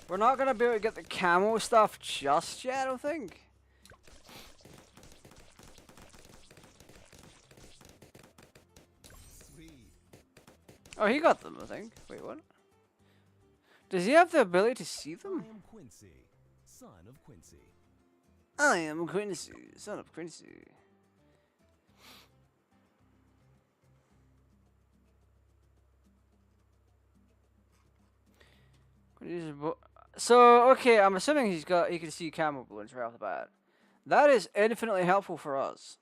We're not gonna be able to get the camo stuff just yet, I don't think. Sweet. Oh, he got them, I think. Wait, what? Does he have the ability to see I them? am Quincy, son of Quincy. I am Quincy, son of Quincy. So, okay, I'm assuming he can see camo balloons right off the bat. That is infinitely helpful for us.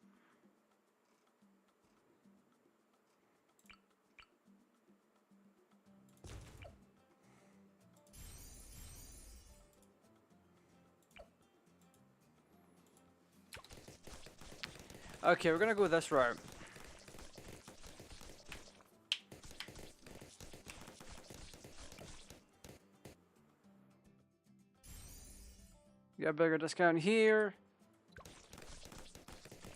Okay, we're gonna go this route. Get a bigger discount here.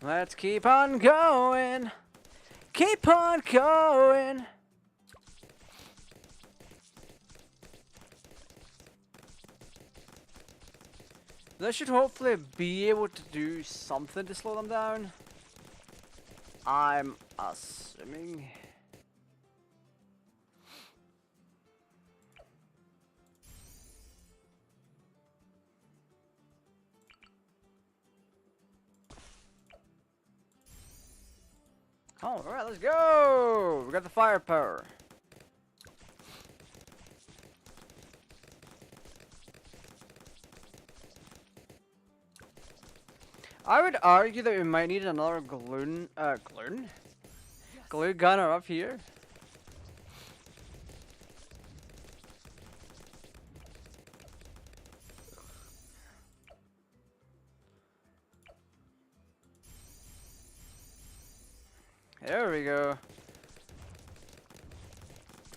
Let's keep on going. Keep on going. This should hopefully be able to do something to slow them down. I'm assuming. Alright, let's go! We got the firepower. I would argue that we might need another glue gunner up here. There we go.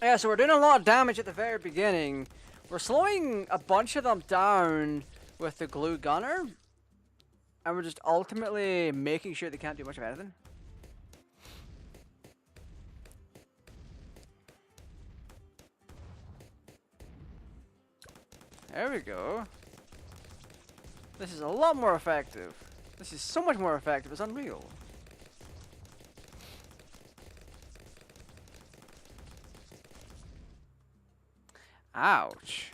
Yeah, so we're doing a lot of damage at the very beginning, We're slowing a bunch of them down with the glue gunner, and we're just ultimately making sure they can't do much of anything. There we go. This is a lot more effective. This is so much more effective, it's unreal. Ouch.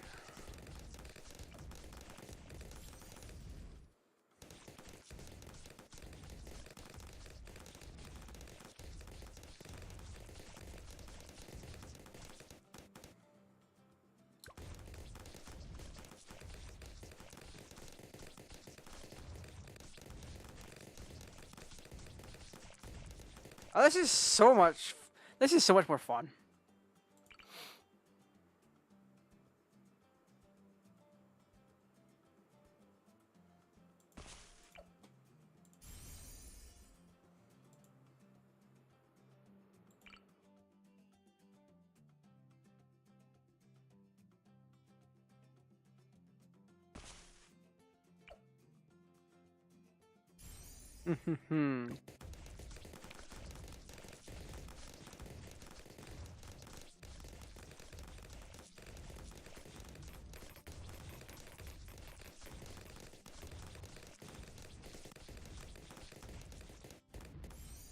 Oh, this is so much more fun.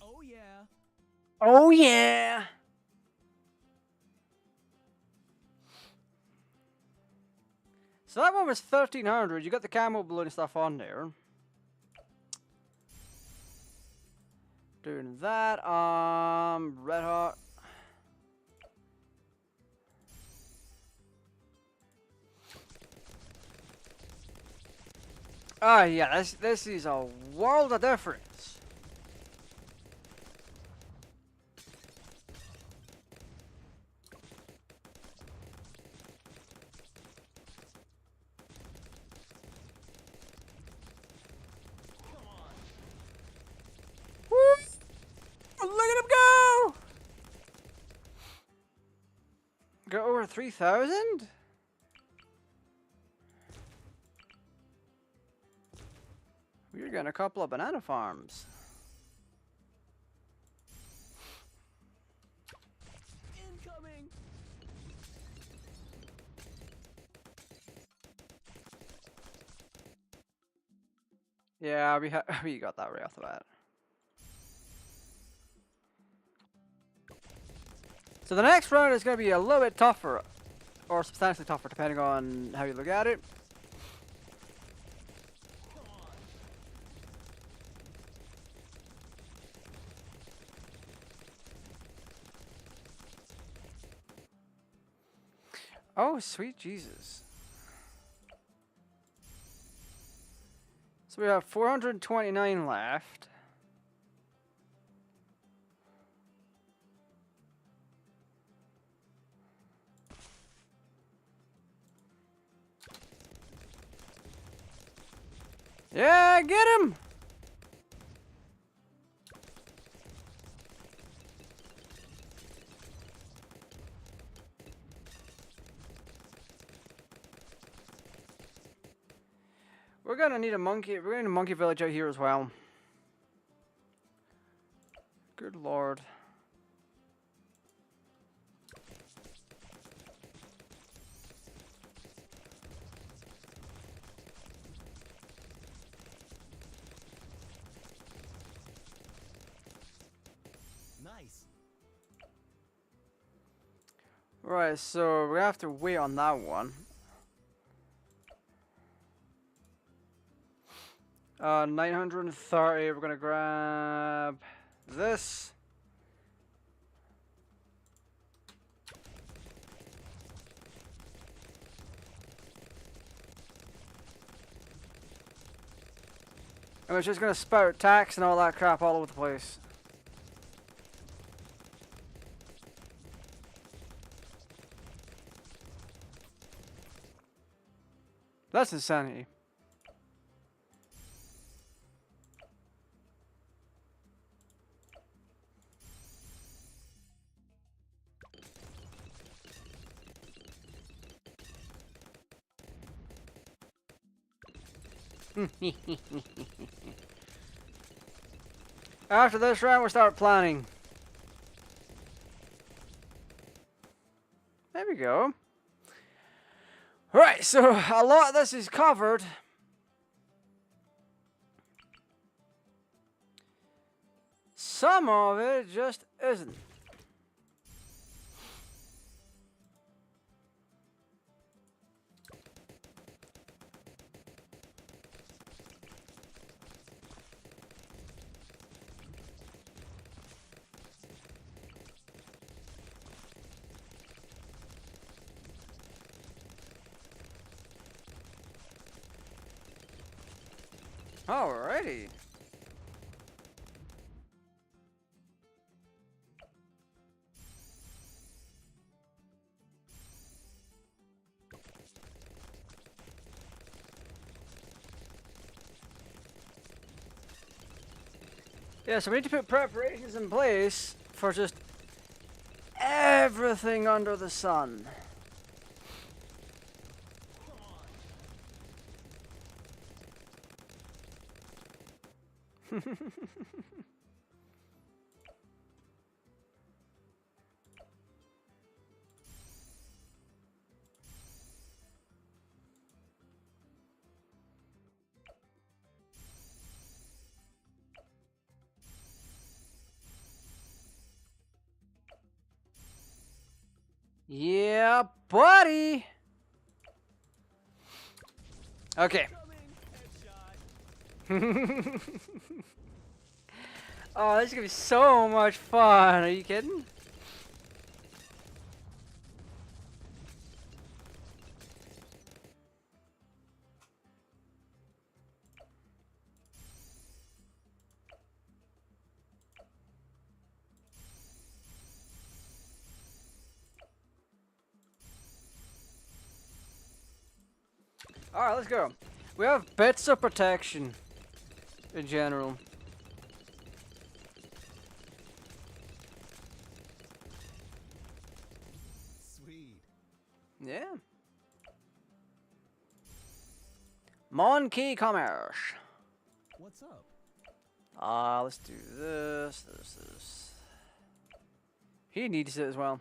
Oh yeah. Oh yeah. So that one was 1300. You got the camo balloon stuff on there. Doing that. Red hot. Oh yeah, this is a world of difference. Woo! Look at him go! Go over 3,000? We're getting a couple of banana farms. Incoming. Yeah, we got that right off the bat. So the next round is going to be a little bit tougher, or substantially tougher, depending on how you look at it. Oh, sweet Jesus. So we have 429 left. Yeah, get him! We're gonna need a monkey. We're gonna need a monkey village out here as well. Good lord. Nice. Right, so we have to wait on that one. 930. We're gonna grab this. And it's just gonna spout tax and all that crap all over the place. That's insanity. After this round, we'll start planning. There we go. Right, so a lot of this is covered. Some of it just isn't. Alrighty. Yeah, so we need to put preparations in place for just everything under the sun. Yeah, buddy. Okay. Oh, this is gonna be so much fun. Are you kidding? Alright, let's go. We have bits of protection in general. Sweet. Yeah. Monkey commerce. What's up? Let's do this. He needs it as well.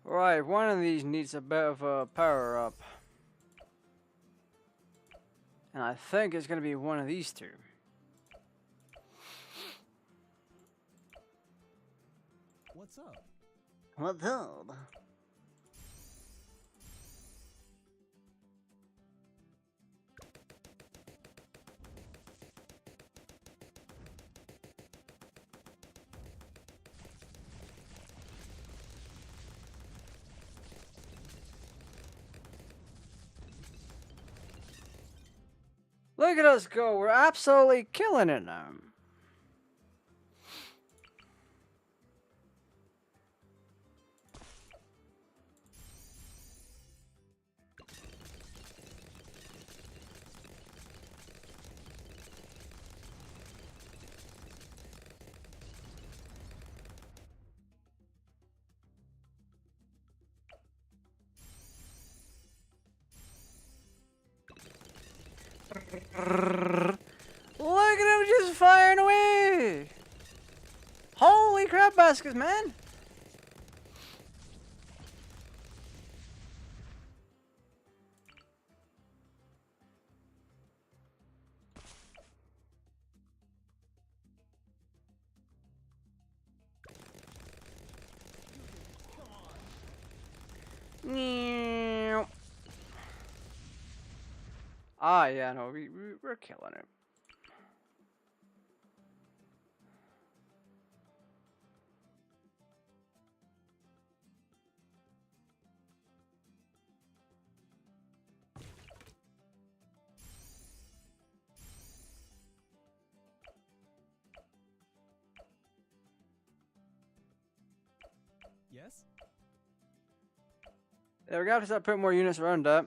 Right, one of these needs a bit of a power up. And I think it's going to be one of these two. What's up? What's up? Look at us go. We're absolutely killing it now. Look at him just firing away! Holy crap baskets, man! Ah, yeah, no, we're killing it. Yes? Yeah, we're gonna have to start putting more units around that.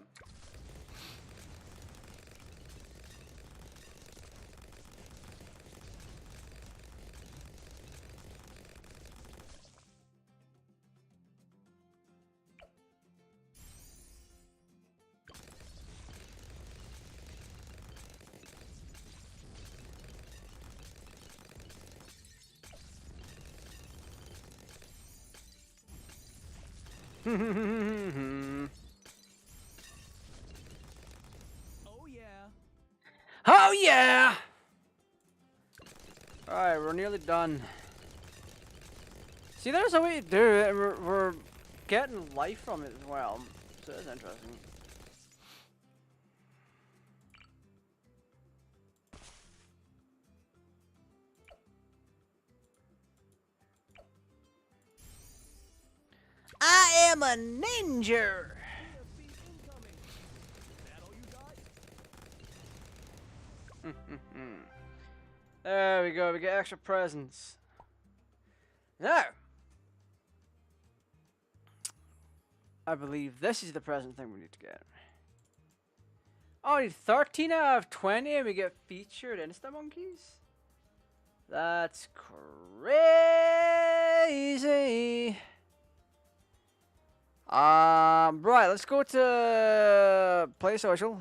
Oh yeah. Oh yeah! Alright, we're nearly done. See, there's a way to do it, and we're getting life from it as well. So that's interesting. I am a ninja. TFC incoming. Is that all you got? There we go, we get extra presents. Now, I believe this is the present thing we need to get. Only 13 out of 20 and we get featured Insta Monkeys? That's crazy. Right, let's go to play social.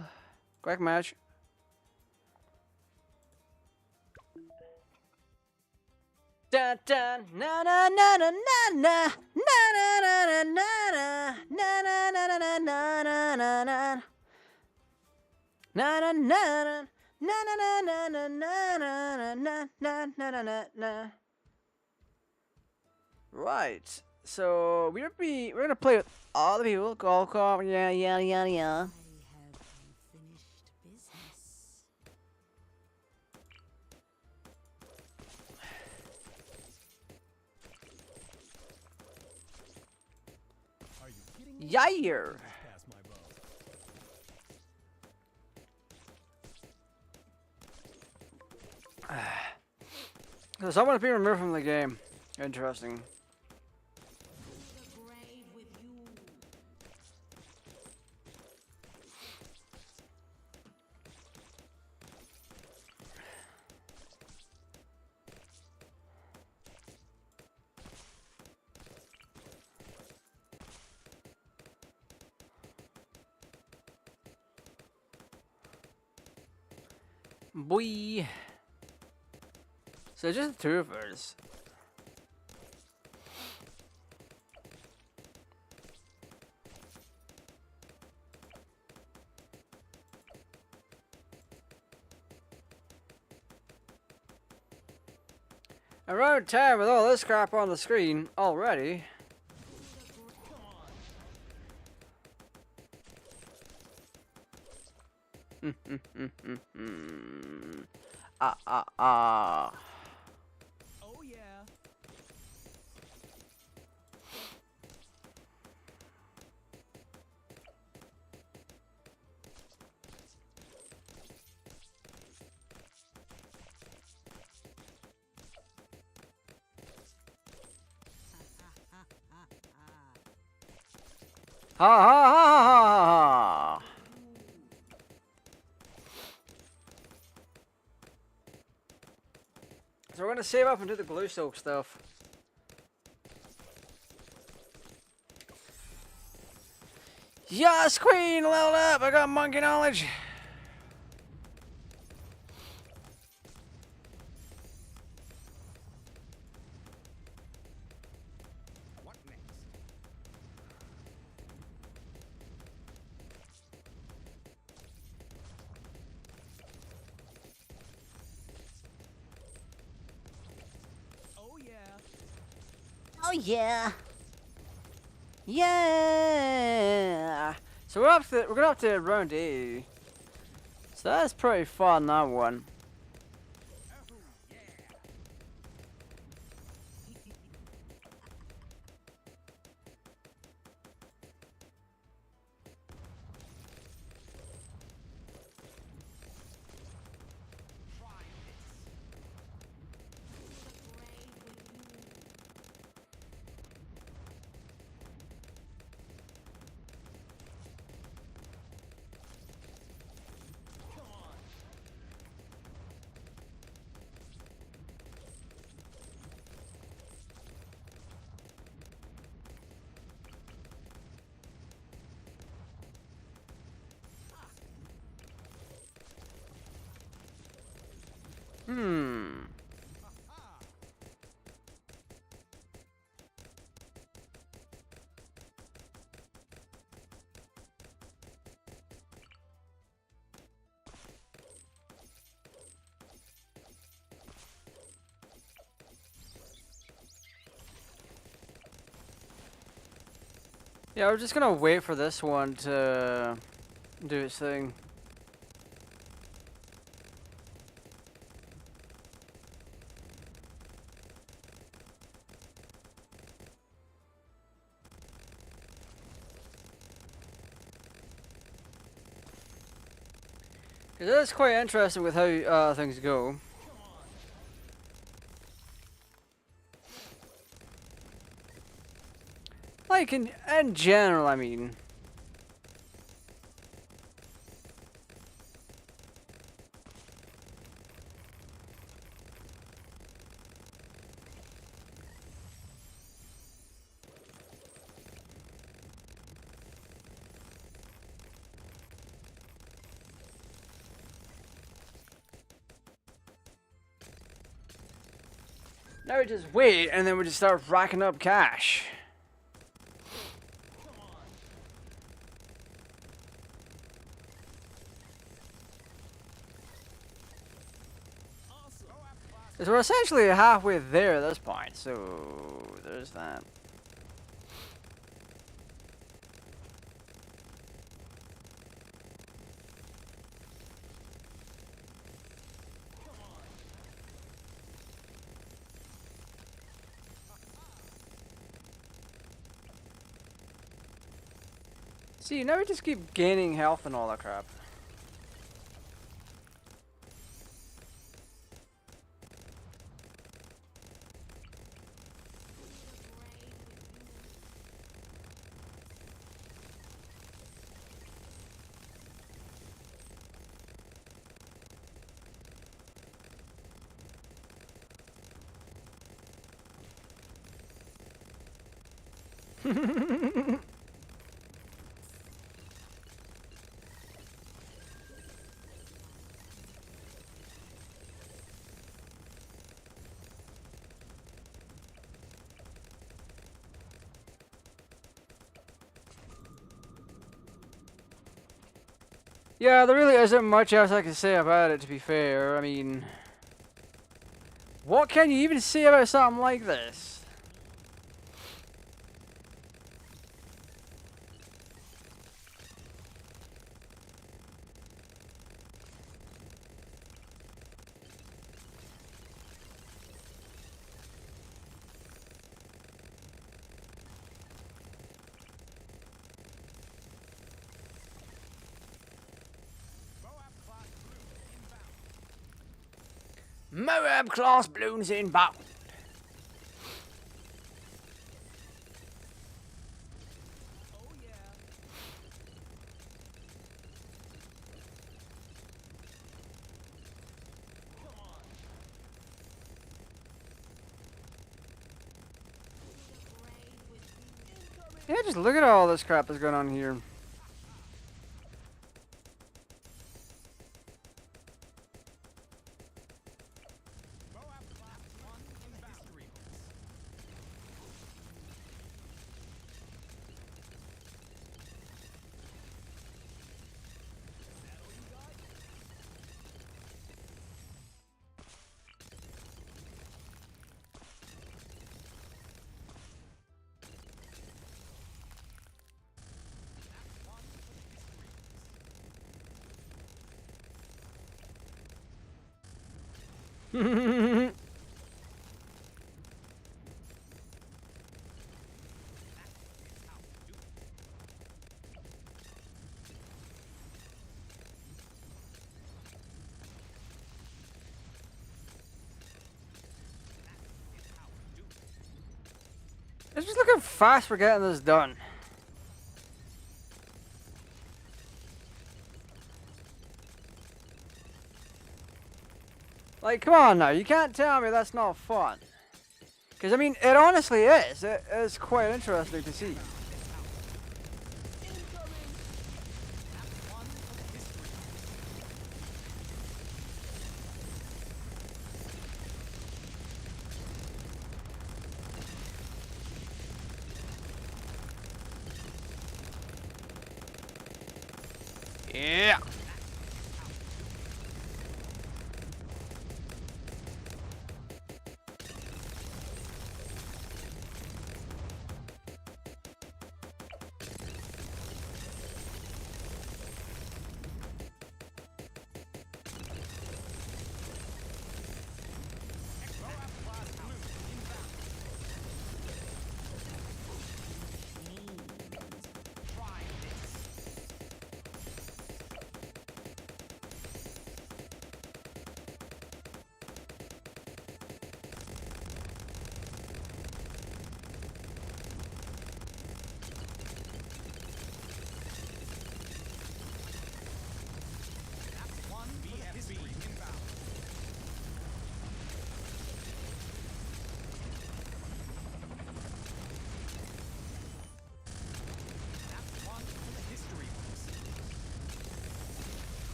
Quick match. Dun dun na na na na na na na na na na na na na na na na na na. Na na na na na na na na na na na na na na na. Right. So we're gonna play with all the people. Call, yeah. I have unfinished business. Are you kidding me? Yeah. Pass my bow. So someone has been removed from the game. Interesting. Boy. So just the two of us. Around time with all this crap on the screen already. Ah. Oh yeah. Ha. So we're gonna save up and do the glue soap stuff. Yes, Queen, leveled up. I got monkey knowledge. What next? Oh yeah. Oh yeah. Yeah. So we're gonna up to round 80. So that's pretty fun, that one. Yeah, we're just gonna wait for this one to do its thing. Because that's quite interesting with how things go. Like, in general, I mean. Now we just wait, and then we just start racking up cash. Because we're essentially halfway there at this point, so there's that. See, now we just keep gaining health and all that crap. Yeah, there really isn't much else I can say about it, to be fair. I mean, what can you even say about something like this? Moab class balloons inbound. Yeah, just look at all this crap that's going on here. Just look how fast we're getting this done. Like, come on now, you can't tell me that's not fun. Because, I mean, it honestly is. It is quite interesting to see. Yeah.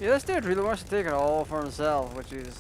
Yeah, this dude really wants to take it all for himself, which is...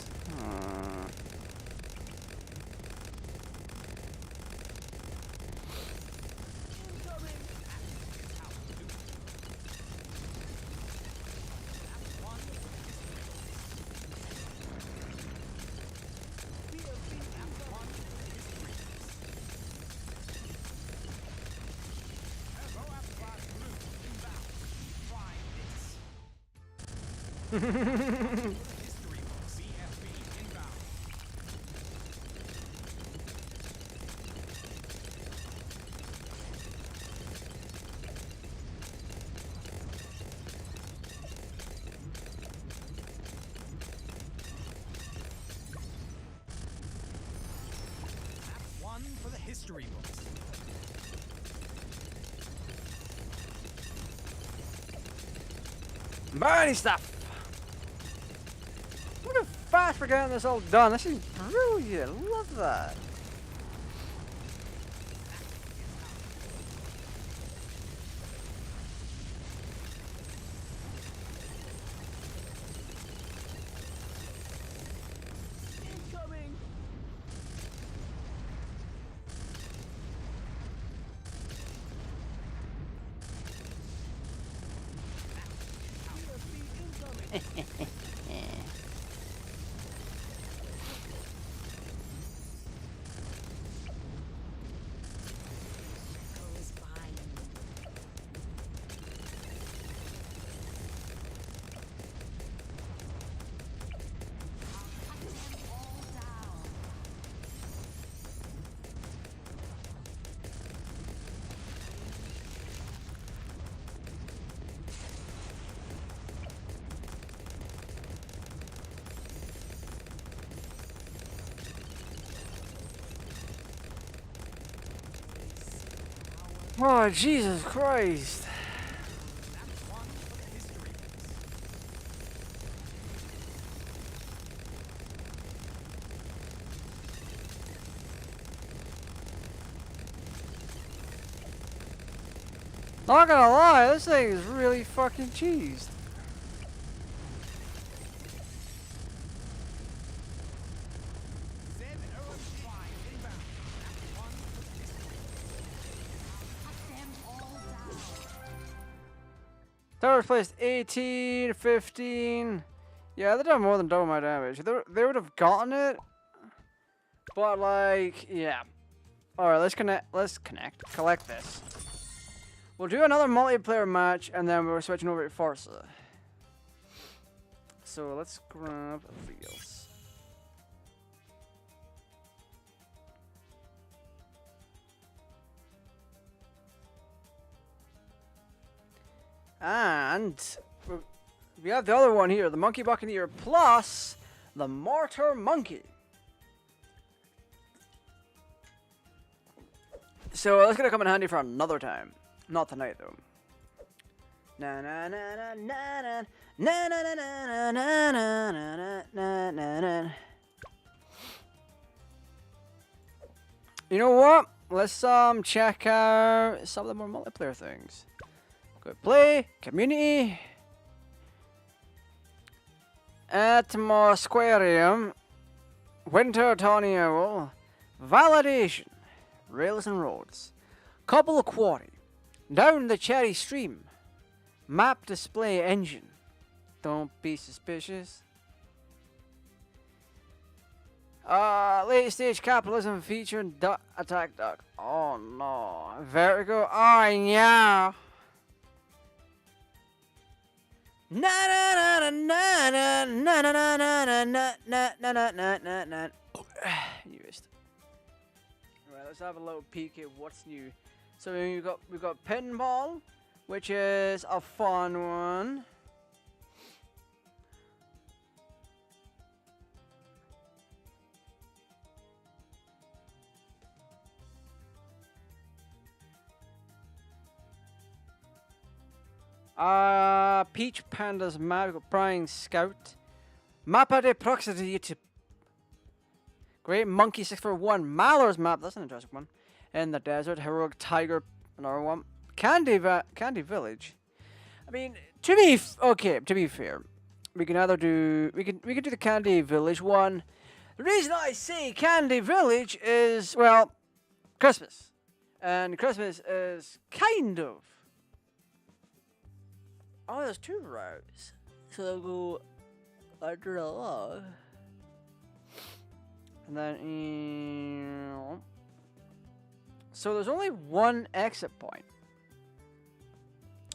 One for the history books. Burning stuff! Look how fast we're getting this all done. This is brilliant. Love that. Incoming! Oh, Jesus Christ. Not gonna lie, this thing is really fucking cheesed. Tower placed 18, 15. Yeah, they're doing more than double my damage. They would have gotten it. But like, yeah. Alright, let's collect this. We'll do another multiplayer match and then we're switching over to Forza. So let's grab wheels. And we have the other one here, the Monkey Buccaneer plus the Mortar Monkey. So that's gonna come in handy for another time. Not tonight though. Na na na na na na na na na na na na na na. You know what? Let's check out some of the more multiplayer things. Good play, community, Atmosquarium, Winter Tawny Owl, Validation, Rails and Roads, Couple of Quarry, Down the Cherry Stream, Map Display Engine, Don't Be Suspicious, Late Stage Capitalism featuring Attack Duck, oh no, Vertigo, oh yeah. Na na na na na na na na na na na na na na na na. You missed. Right, let's have a little peek at what's new. So we've got pinball, which is a fun one. Peach Panda's map, we've got Prying Scout. Mappa de Proximity to Great Monkey 641. Malor's map, that's an interesting one. In the desert, Heroic Tiger, another one. Candy Village. I mean, to be fair, we can either do we could do the Candy Village one. The reason I say Candy Village is, well, Christmas. And Christmas is kind of... Oh, there's 2 routes. So they'll go under the log. And then... So there's only 1 exit point.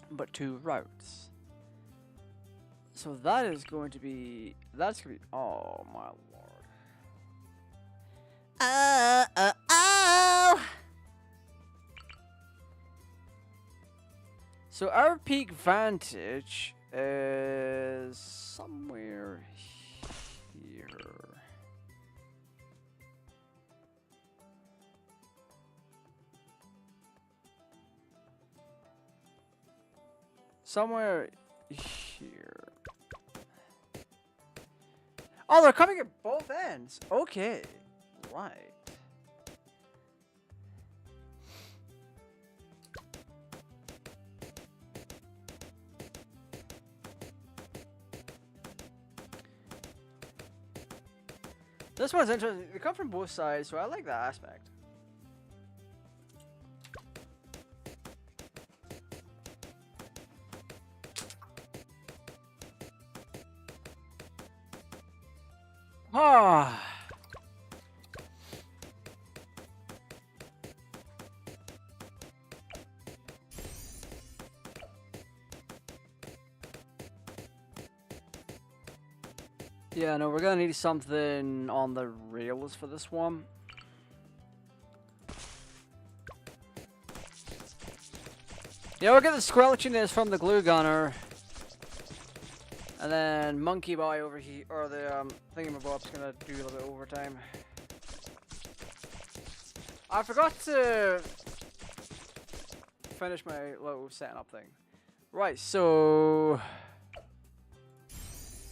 But 2 routes. So that is going to be... That's going to be... Oh, my lord. Oh. So our peak vantage is somewhere here. Somewhere here. Oh, they're coming at both ends. Okay. Right. This one's interesting. They come from both sides, so I like that aspect. Ah. Yeah, no, we're gonna need something on the rails for this one. Yeah, we'll get the squelchiness from the glue gunner. And then Monkey Boy over here, or the thingamabob's gonna do a little bit of overtime. I forgot to finish my little setting up thing. Right, so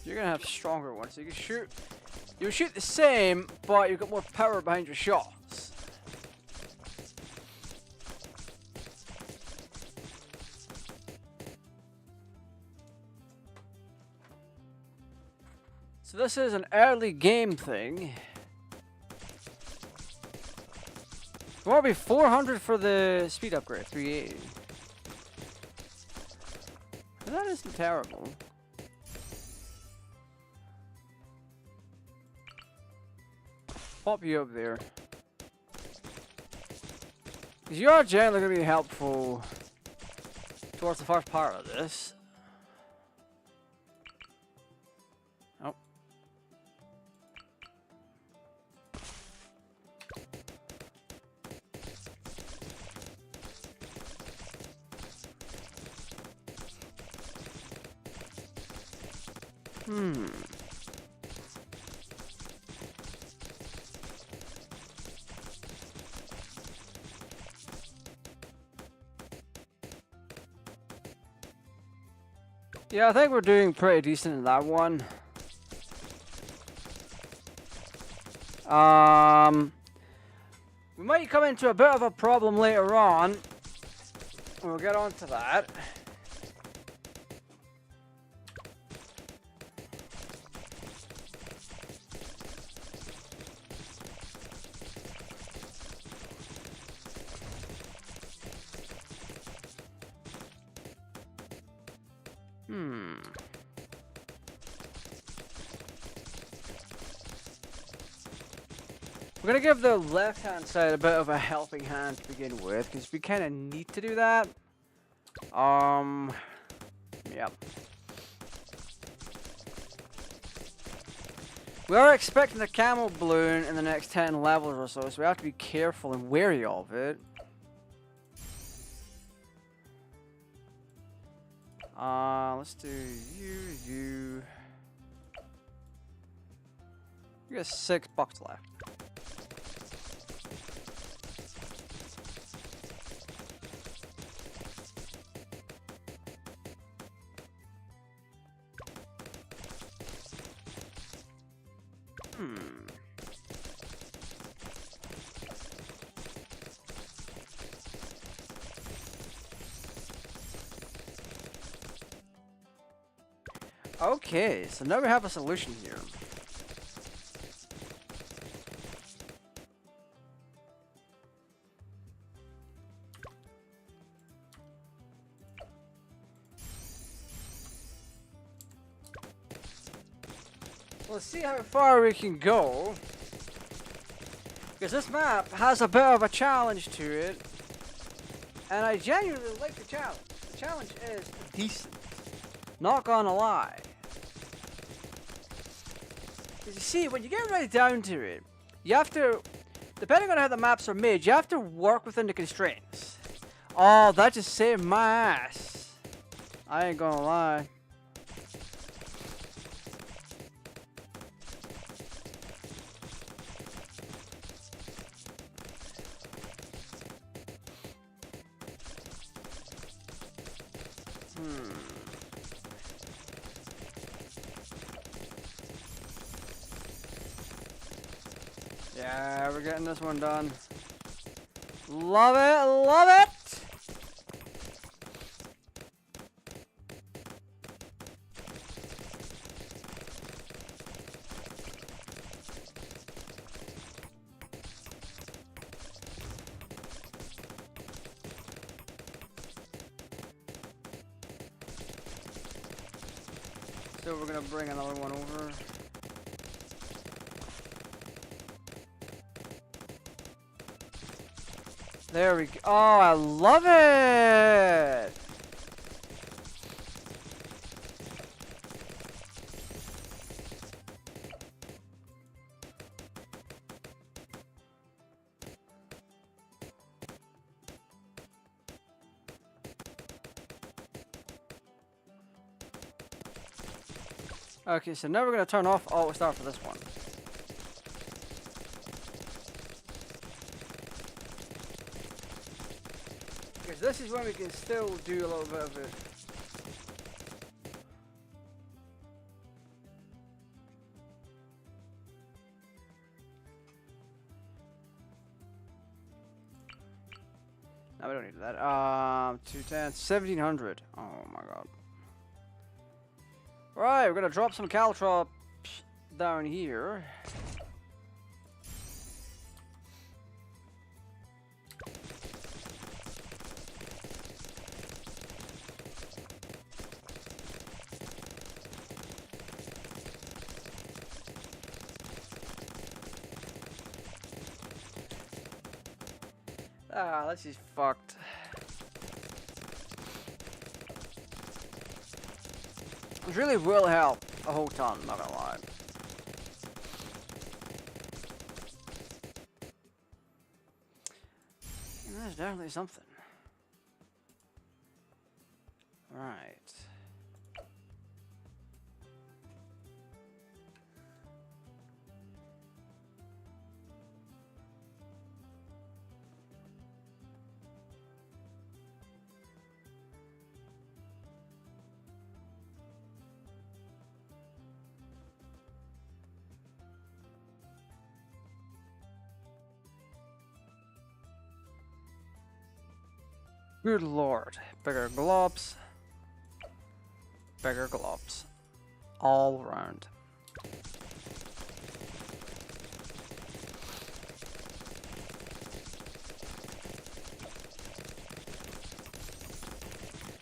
you're gonna have stronger ones, so you can shoot. You shoot the same, but you've got more power behind your shots. So this is an early game thing. It won't be 400 for the speed upgrade, 380. That isn't terrible. Pop you up there. Because you are generally going to be helpful towards the first part of this. Oh. Yeah, I think we're doing pretty decent in that one. We might come into a bit of a problem later on. We'll get on to that. We're gonna give the left-hand side a bit of a helping hand to begin with, because we kind of need to do that. Yep. We are expecting the camel balloon in the next 10 levels or so we have to be careful and wary of it. Let's do you. You got $6 left. Okay, so now we have a solution here. Let's see how far we can go. Because this map has a bit of a challenge to it. And I genuinely like the challenge. The challenge is decent. Not gonna lie. Because you see, when you get right down to it, you have to, depending on how the maps are made, you have to work within the constraints. Oh, that just saved my ass. I ain't gonna lie. Yeah, we're getting this one done. Love it, love it! So we're gonna bring another one over. There we go. Oh, I love it! Okay, so now we're gonna turn off auto start for this one. Because this is when we can still do a little bit of it. No, we don't need that. 210, 1700. Oh my god. Right, we're gonna drop some caltrops down here. Ah, this is fucked. This really will help a whole ton, not gonna lie. And that's definitely something. Right. Good lord. Bigger globs. Bigger globs. All round.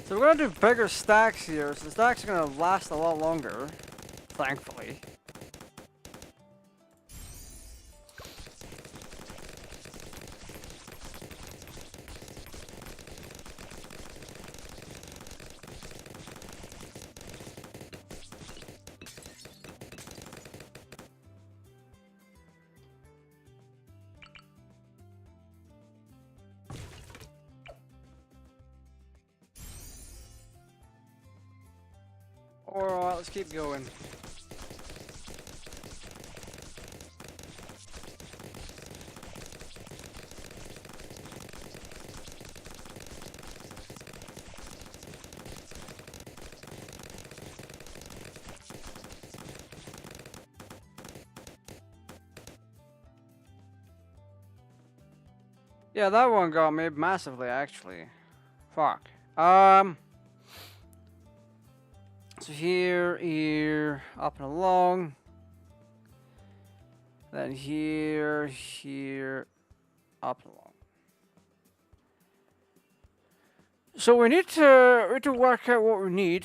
So we're gonna do bigger stacks here, so the stacks are gonna last a lot longer, thankfully. Alright, let's keep going. Yeah, that one got me massively, actually. Fuck. So here, here, up and along. Then here, here, up and along. So we need to work out what we need.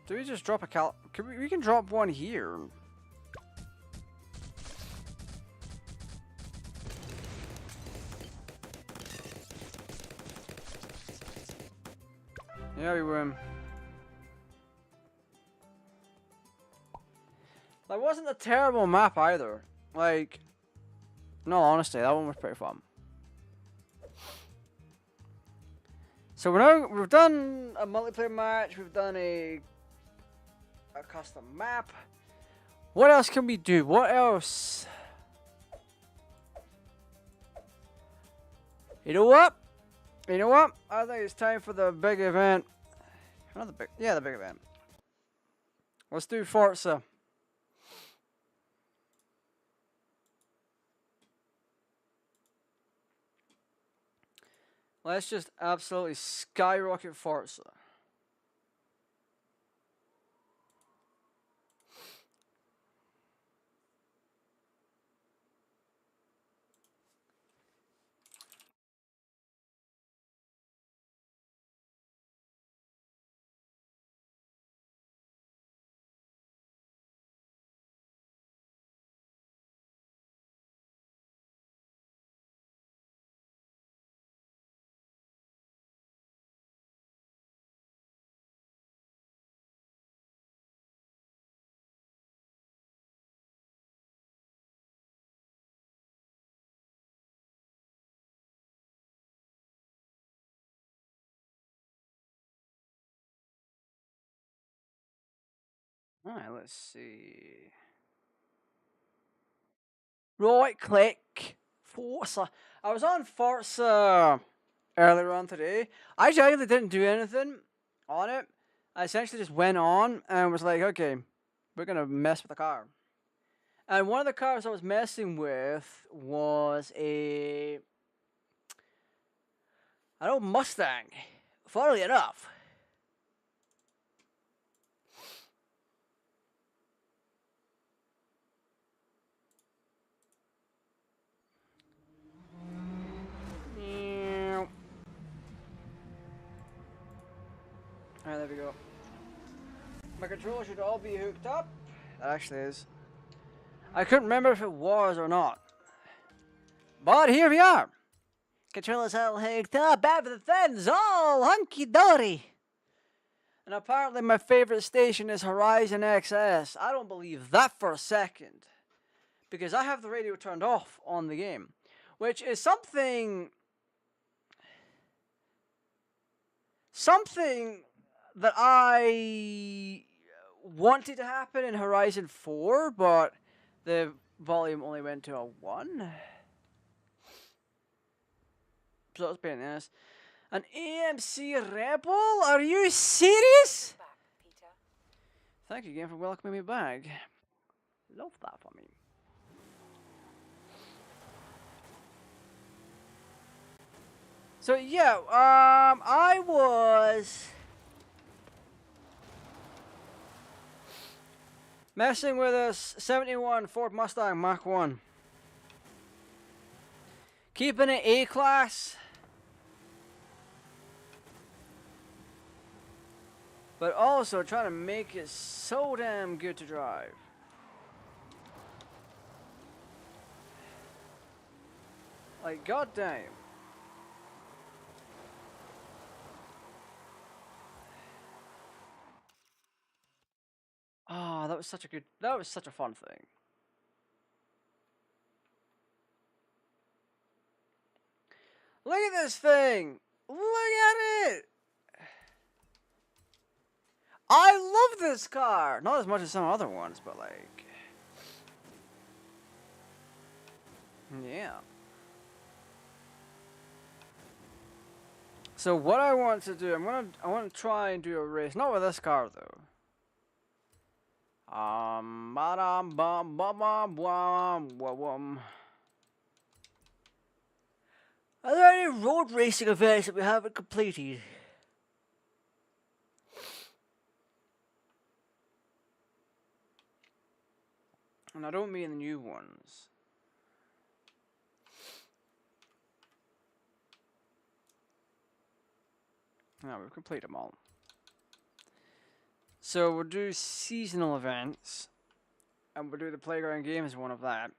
Do we just drop a we can drop one here. Yeah, we win. That wasn't a terrible map either. Like, no, honestly, that one was pretty fun. So we've done a multiplayer match. We've done a custom map. What else can we do? What else? You know what? You know what? I think it's time for the big event. Another big, yeah, the big event. Let's do Forza. Let's just absolutely skyrocket Forza. Alright, let's see. Right click. Forza. I was on Forza earlier on today. I actually didn't do anything on it. I essentially just went on and was like, okay, we're gonna mess with the car. And one of the cars I was messing with was an old Mustang. Funnily enough. Alright, there we go. My controller should all be hooked up. That actually is. I couldn't remember if it was or not. But here we are. Controller's all hooked up. Everything's all hunky-dory. And apparently my favorite station is Horizon XS. I don't believe that for a second. Because I have the radio turned off on the game. Which is something that I wanted to happen in Horizon 4, but the volume only went to a 1. So that's pain in the ass. An AMC Rebel? Are you serious? Thank you again for welcoming me back. Love that for me. So yeah, I was messing with a 71 Ford Mustang Mach 1. Keeping it A-class. But also trying to make it so damn good to drive. Like, goddamn. Oh, that was such a fun thing. Look at this thing! Look at it! I love this car! Not as much as some other ones, but like... Yeah. So what I want to do, I want to try and do a race, not with this car though. Ba-dum, bum, bum, bum, bum, bum, bum. Are there any road racing events that we haven't completed? And I don't mean the new ones. No, we've completed them all. So we'll do seasonal events. And we'll do the playground games one of that.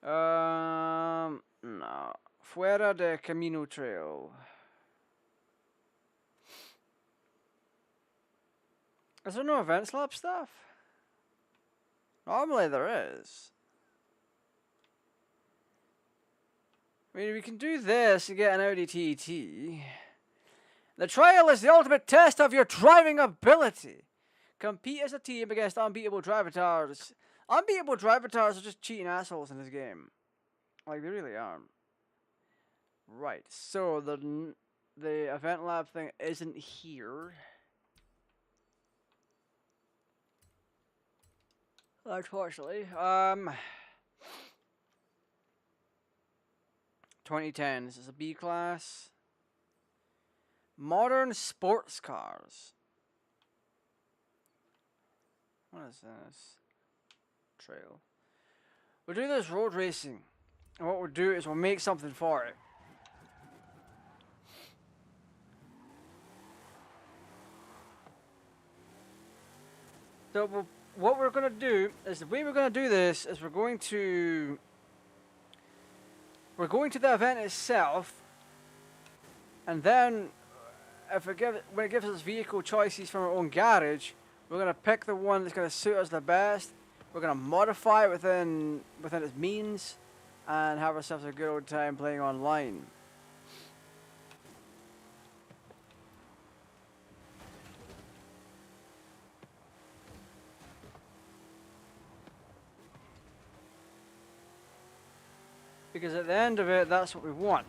No. Fuera de Camino Trail. Is there no events lab stuff? Normally there is. I mean, we can do this and get an Audi TT. The trial is the ultimate test of your driving ability. Compete as a team against unbeatable drivatars. Unbeatable drivatars are just cheating assholes in this game. Like, they really are. Right, so the event lab thing isn't here. Unfortunately. 2010, this is a B class. Modern sports cars. What is this? Trail. We'll do this road racing. And what we'll do is we'll make something for it. So what we're going to do is, the way we're going to do this is we're going to the event itself, and then when it gives us vehicle choices from our own garage, we're going to pick the one that's going to suit us the best. We're going to modify it within its means and have ourselves a good old time playing online. Because at the end of it, that's what we want.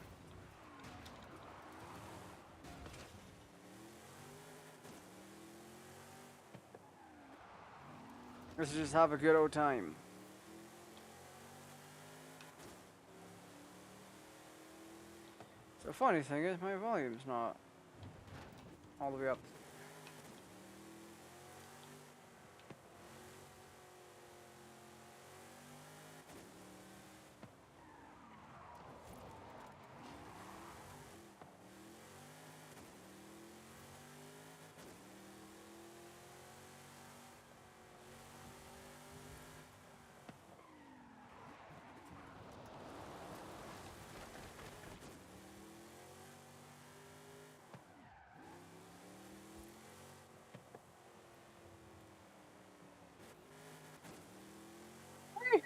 Let's just have a good old time. So the funny thing is, my volume's not all the way up.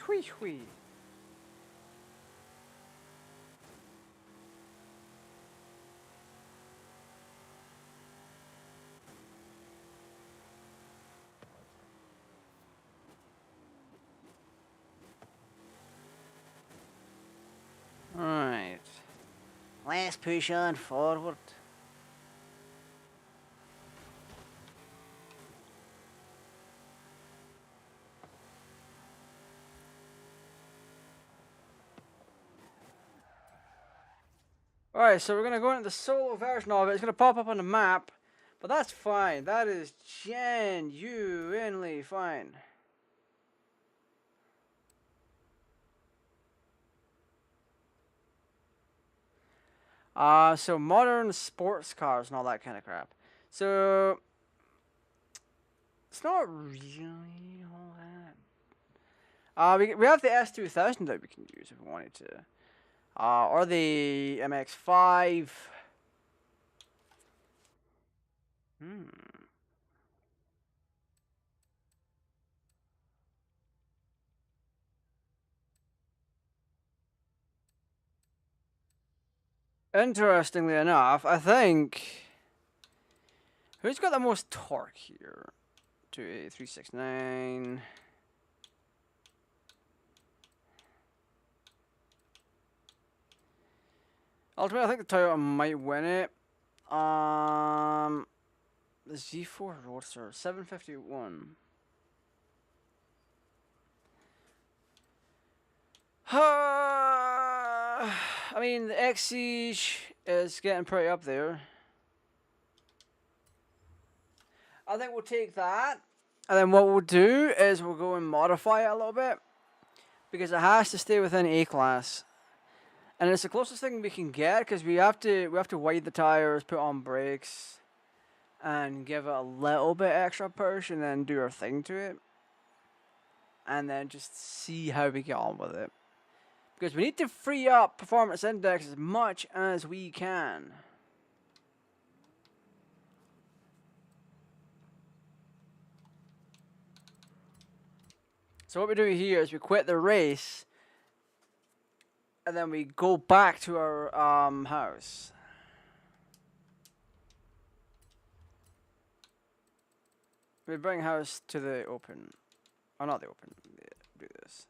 Whee, whee. Alright. Let's push on forward. Alright, so we're going to go into the solo version of it. It's going to pop up on the map, but that's fine. That is genuinely fine. So modern sports cars and all that kind of crap. So it's not really all that. We have the S2000 that we can use if we wanted to. Or the MX-5. Interestingly enough, I think... Who's got the most torque here? 28369. Ultimately, I think the Toyota might win it. The Z4 Roadster, 751. I mean, the X Siege is getting pretty up there. I think we'll take that. And then what we'll do is we'll go and modify it a little bit. Because it has to stay within A class. And it's the closest thing we can get because we have to widen the tires, put on brakes, and give it a little bit extra push and then do our thing to it. And then just see how we get on with it. Because we need to free up performance index as much as we can. So what we do here is we quit the race. And then we go back to our house. We bring house to the open. Oh, not the open. Do this.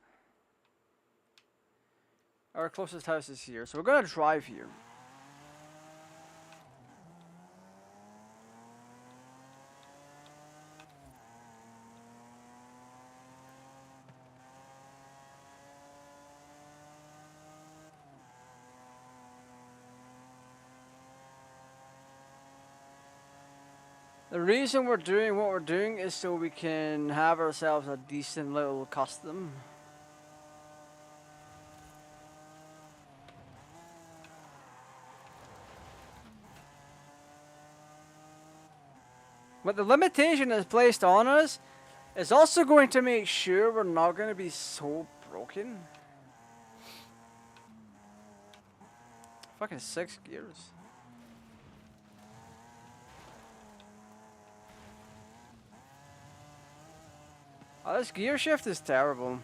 Our closest house is here, so we're gonna drive here. The reason we're doing what we're doing is so we can have ourselves a decent little custom. But the limitation that's placed on us is also going to make sure we're not going to be so broken. Fucking 6 gears. Oh, this gear shift is terrible.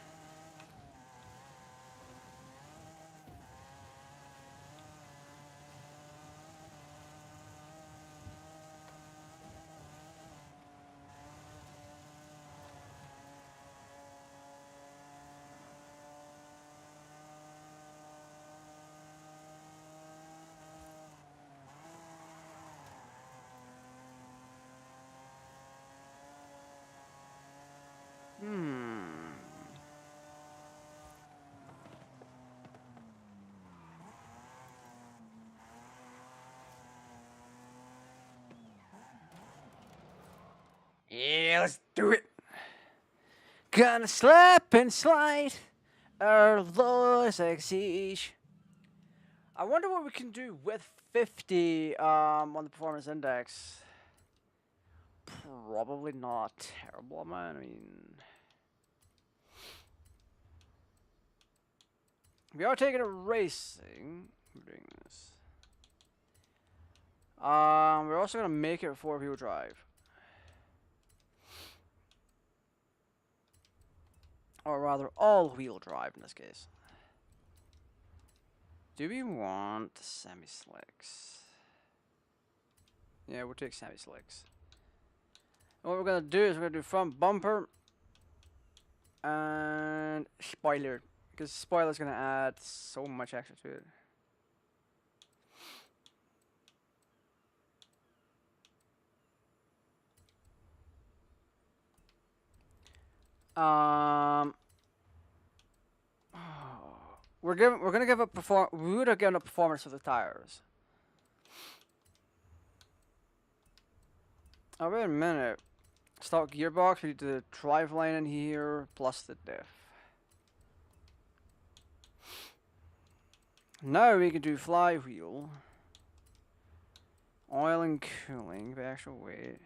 Yeah, let's do it. Gonna slap and slide our lowest siege. I wonder what we can do with 50 on the performance index. Probably not a terrible amount. I mean, we are taking a racing. We're doing this. We're also gonna make it 4-wheel drive. Or rather, all-wheel drive in this case. Do we want semi-slicks? Yeah, we'll take semi-slicks. And what we're gonna do is we're gonna do front bumper and spoiler, because spoiler's gonna add so much extra to it. We would have given a performance for the tires. Oh, wait a minute. Stock gearbox, we need the drive line in here, plus the diff. Now we can do flywheel. Oil and cooling, the actual weight.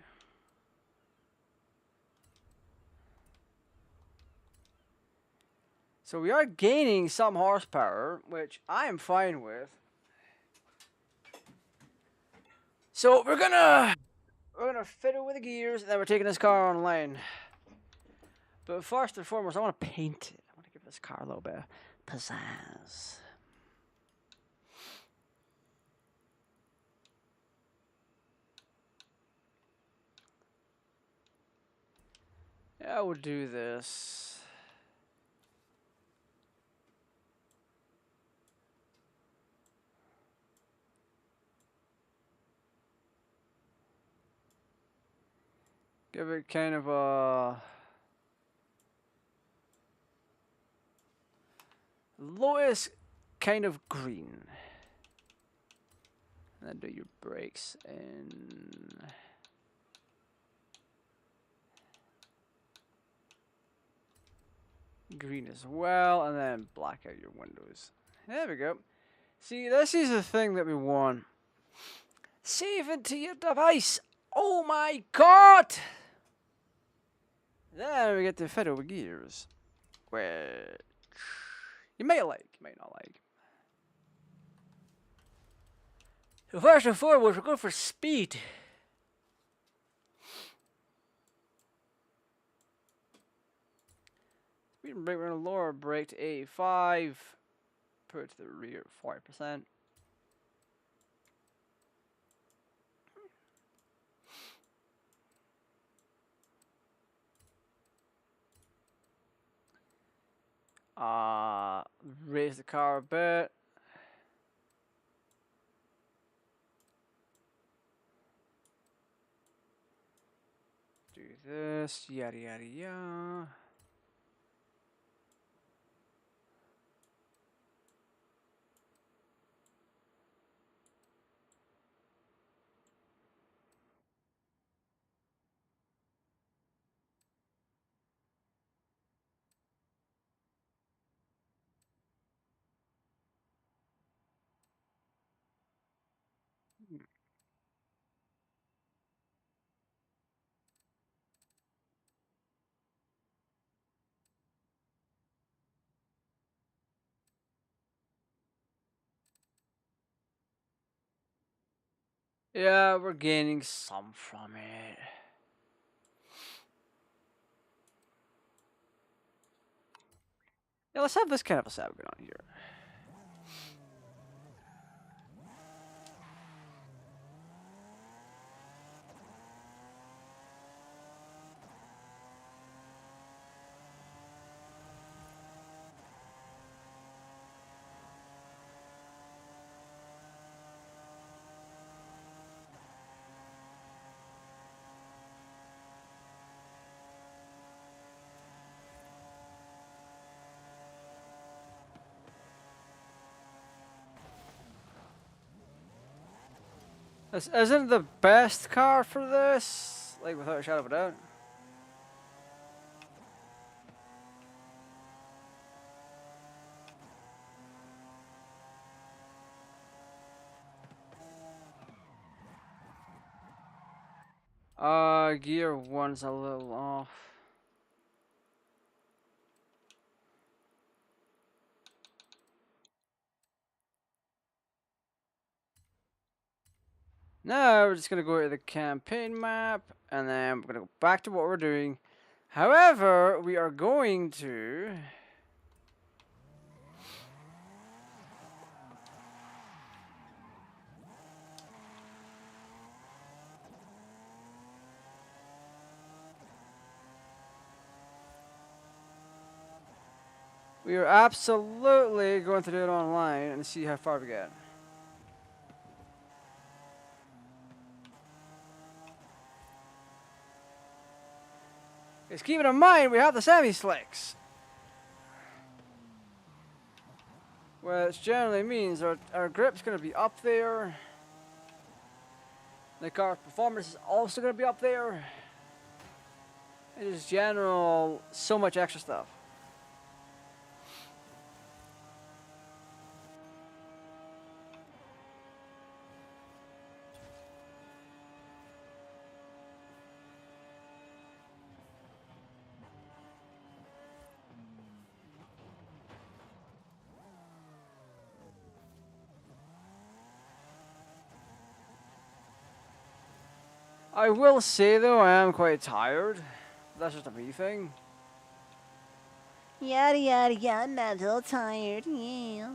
So we are gaining some horsepower, which I am fine with. So we're gonna fiddle with the gears, and then we're taking this car online. But first and foremost, I want to paint it. I want to give this car a little bit of pizzazz. Yeah, we'll do this. Give it kind of a lowest kind of green. And then do your brakes in green as well, and then black out your windows. There we go. See, this is the thing that we want. Save it to your device. Oh my god! Then we get the fiddle gears, which you may like, you may not like. So first and foremost, we're going for speed. Speed and brake, we're going to lower brake to 85. Put it to the rear 40%. Raise the car a bit. Do this, yada yada yada. Yeah, we're gaining some from it. Yeah, let's have this kind of a setup going on here. This isn't the best car for this, like without a shadow of a doubt. Gear one's a little off. Now we're just gonna go to the campaign map, and then we're gonna go back to what we're doing. However, we are going to absolutely going to do it online and see how far we get. Just keep it in mind, we have the semi-slicks, which generally means our grip's going to be up there. The car's performance is also going to be up there. It is general, so much extra stuff. I will say though, I am quite tired. That's just a me thing. Yada yada yada, I'm a little tired, yeah.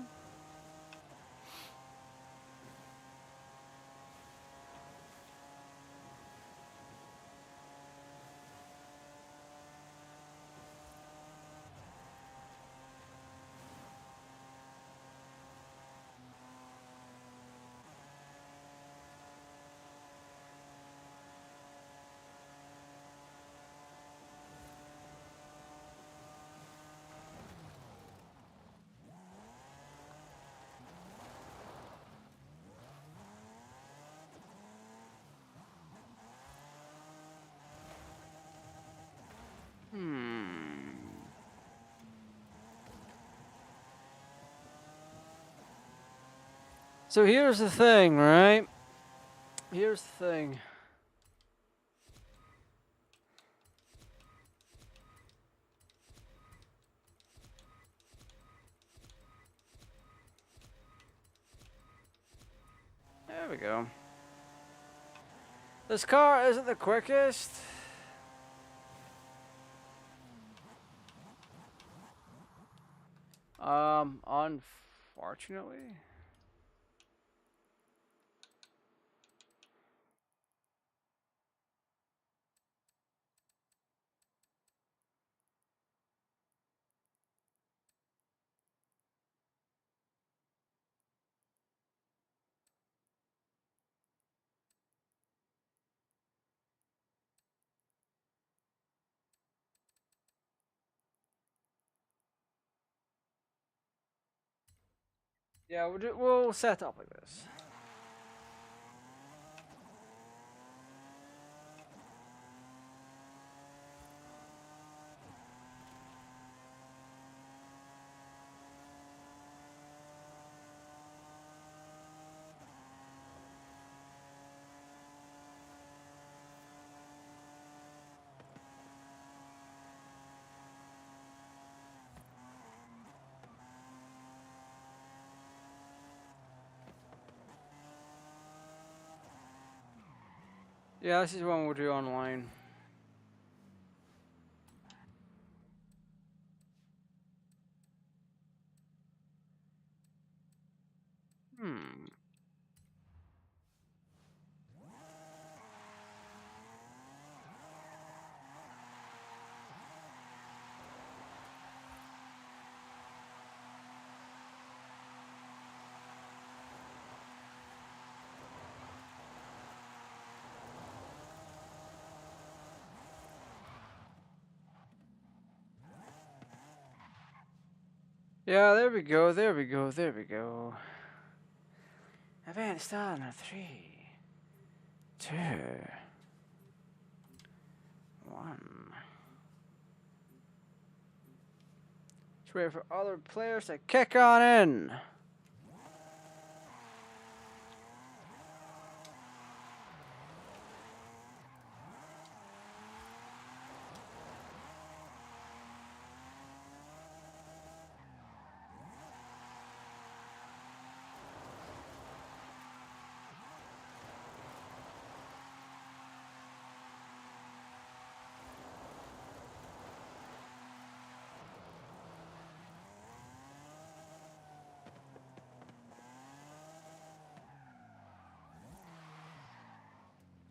So here's the thing, right? Here's the thing. There we go. This car isn't the quickest. Unfortunately. Yeah, we'll set up like this. Yeah, this is one we'll do online. Hmm. Yeah, there we go, there we go, there we go. Event start in 3, 2, 1. Just wait for other players to kick on in.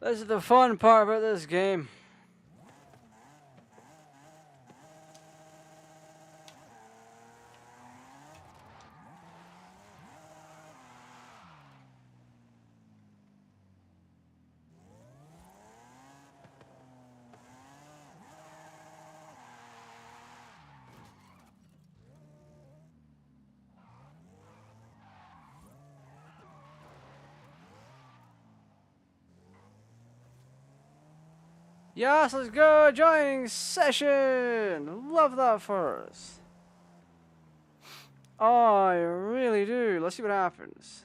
This is the fun part about this game. Yes, let's go! Joining session! Love that for us. Oh, I really do. Let's see what happens.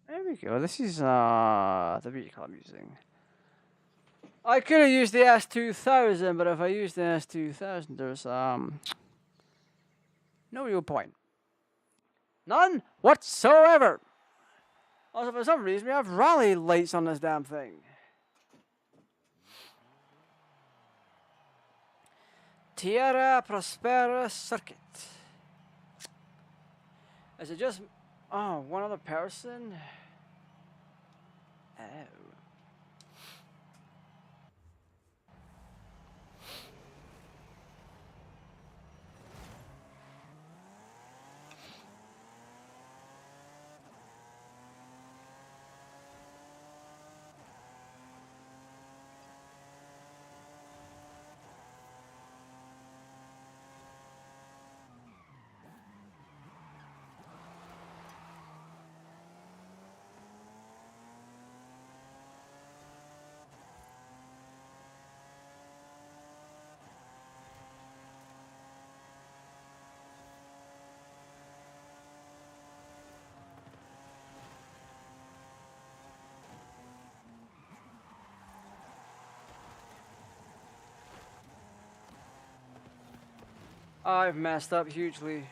There we go. This is the vehicle I'm using. I could have used the S2000, but if I use the S2000, there's no real point. None whatsoever. Also, for some reason, we have rally lights on this damn thing. Tierra Prospera Circuit. Is it just... Oh, one other person? Oh. I've messed up hugely.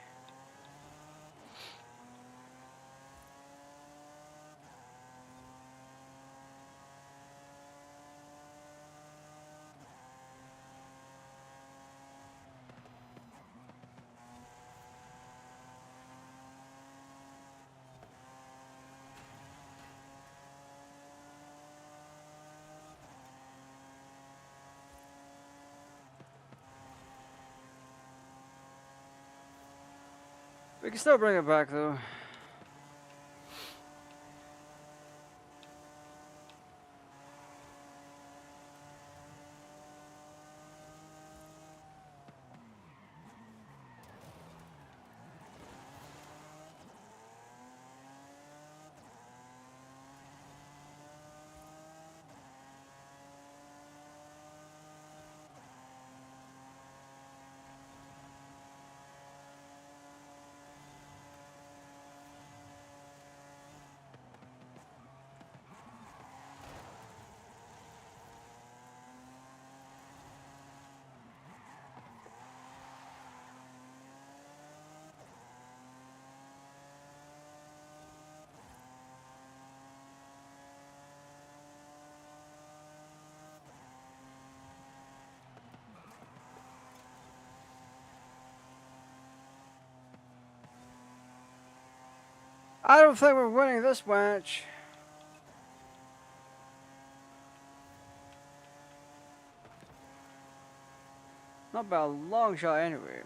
We can still bring it back though. I don't think we're winning this match. Not by a long shot anyway.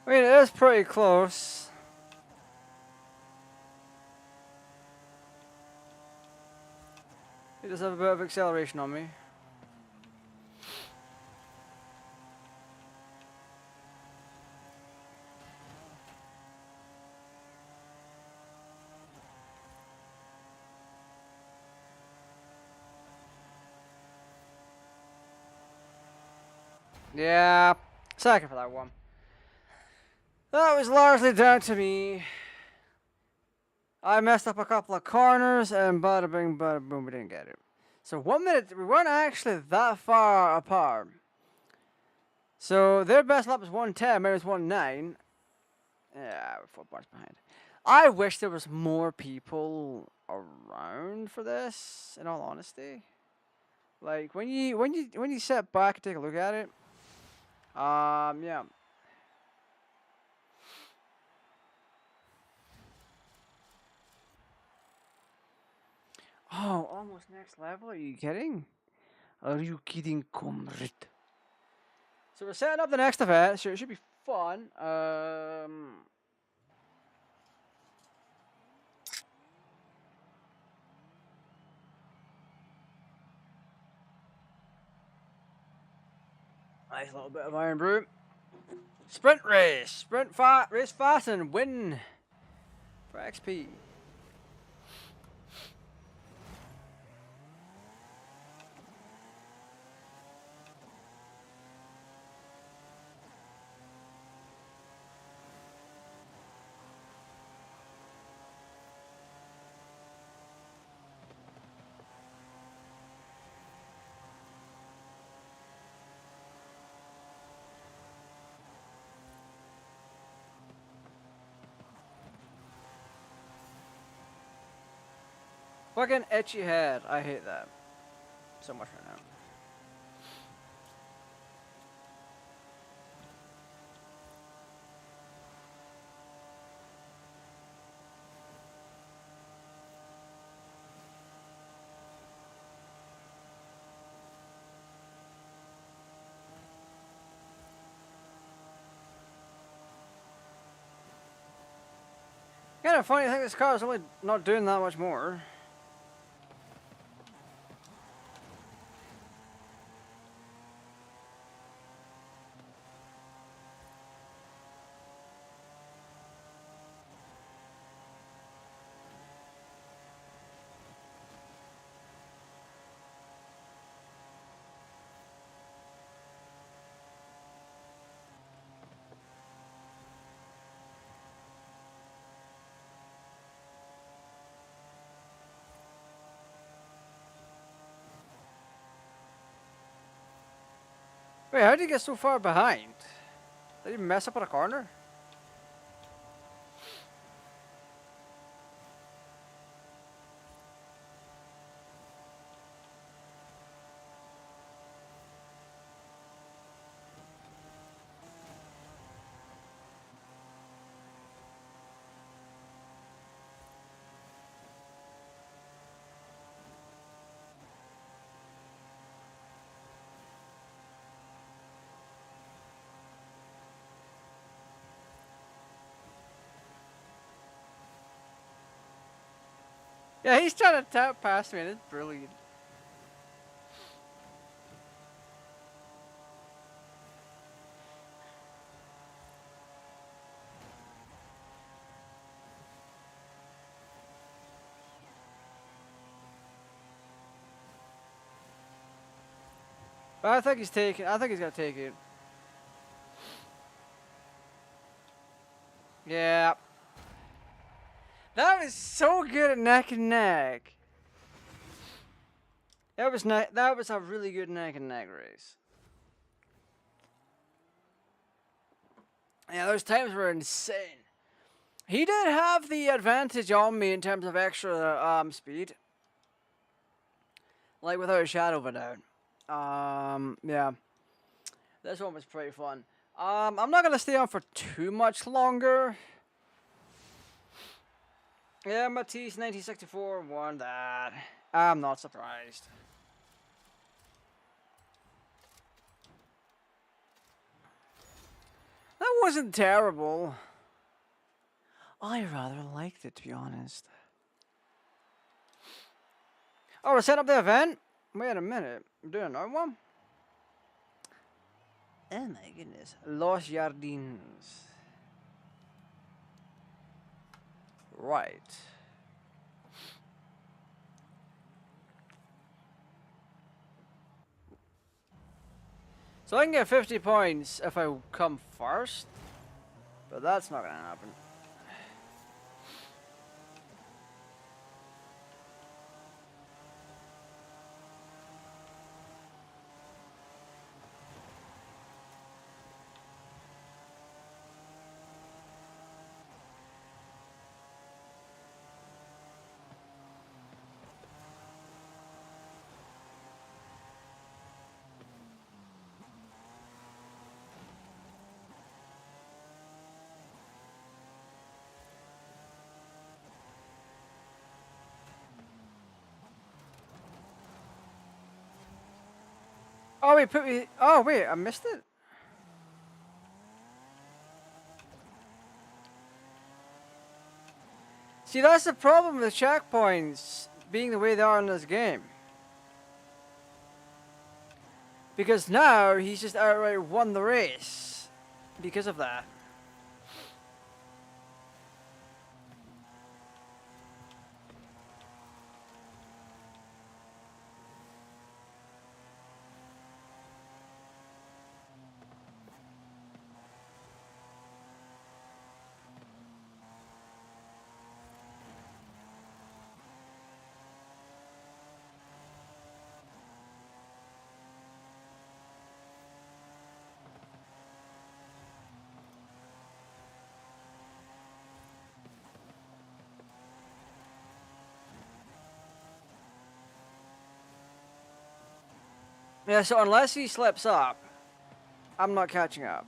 I mean, it is pretty close. He does have a bit of acceleration on me. Yeah, second for that one. That was largely down to me. I messed up a couple of corners and bada bing, bada boom, we didn't get it. So 1 minute, we weren't actually that far apart. So their best lap was 1:10, mine was 1:09. Yeah, we're 4 points behind. I wish there was more people around for this, in all honesty. Like when you sit back and take a look at it, yeah. Oh, almost next level? Are you kidding? Are you kidding, comrade? So we're setting up the next event, so it should be fun. Nice little bit of Iron Brew. Sprint race. Race fast and win for XP. Fucking itchy head. I hate that so much right now. kind of funny. I think this car is only not doing that much more. Wait, how did he get so far behind? Did he mess up on a corner? Yeah, he's trying to tap past me, and it's brilliant. But I think he's taking. I think he's gonna take it. Yeah. That was so good at neck and neck. That was a really good neck and neck race. Yeah, those times were insane. He did have the advantage on me in terms of extra speed. Like without a shadow of a doubt. Yeah. This one was pretty fun. I'm not gonna stay on for too much longer. Yeah, Matisse 1964 won that. I'm not surprised. That wasn't terrible. I rather liked it, to be honest. Oh, we're setting up the event? Wait a minute. I'm doing another one? Oh my goodness. Los Jardins. Right. So I can get 50 points if I come first. But that's not gonna happen. Oh, he put me. Oh, wait, I missed it. See, that's the problem with checkpoints being the way they are in this game. Because now he's just outright won the race because of that. Yeah, so unless he slips up, I'm not catching up.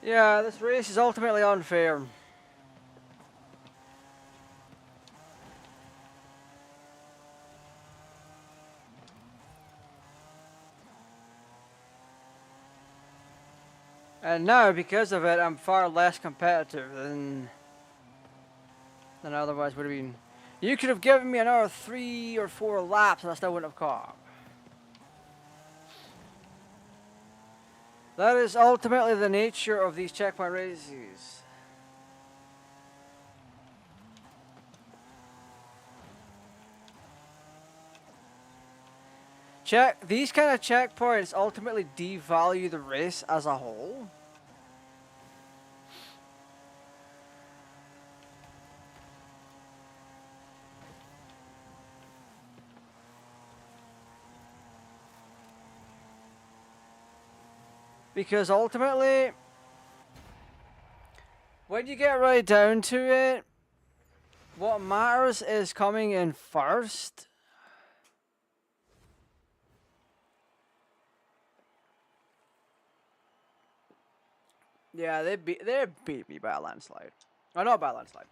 Yeah, this race is ultimately unfair. And now, because of it, I'm far less competitive than otherwise would have been. You could have given me another 3 or 4 laps and I still wouldn't have caught up. That is ultimately the nature of these checkpoint races. These kind of checkpoints ultimately devalue the race as a whole. Because ultimately, when you get right down to it, what matters is coming in first. Yeah, they beat me by a landslide. Or not by a landslide.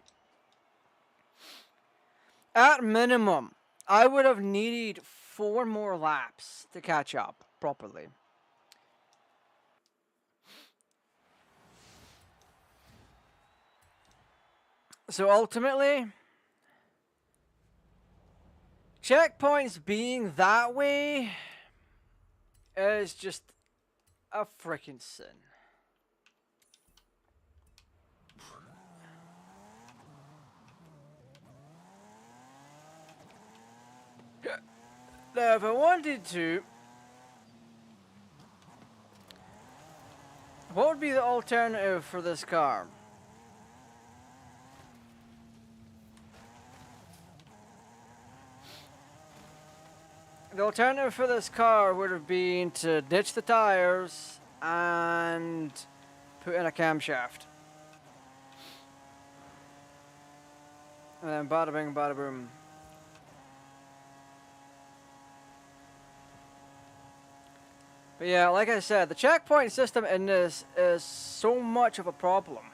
At minimum, I would have needed 4 more laps to catch up properly. So ultimately, checkpoints being that way is just a freaking sin. Now, if I wanted to, what would be the alternative for this car? The alternative for this car would have been to ditch the tires and put in a camshaft. And then bada bing, bada boom. But yeah, like I said, the checkpoint system in this is so much of a problem.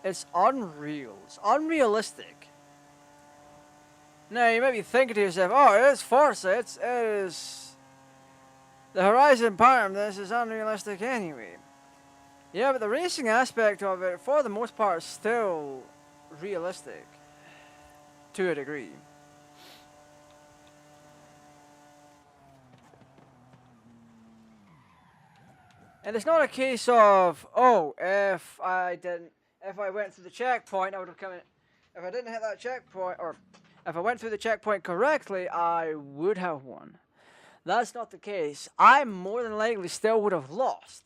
It's unreal. It's unrealistic. Now, you might be thinking to yourself, oh, it is Forza. It is the Horizon Palm. This is unrealistic anyway. Yeah, but the racing aspect of it, for the most part, is still realistic. To a degree. And it's not a case of, oh, if I went through the checkpoint, I would have come in. If I didn't hit that checkpoint, or if I went through the checkpoint correctly, I would have won. That's not the case. I more than likely still would have lost.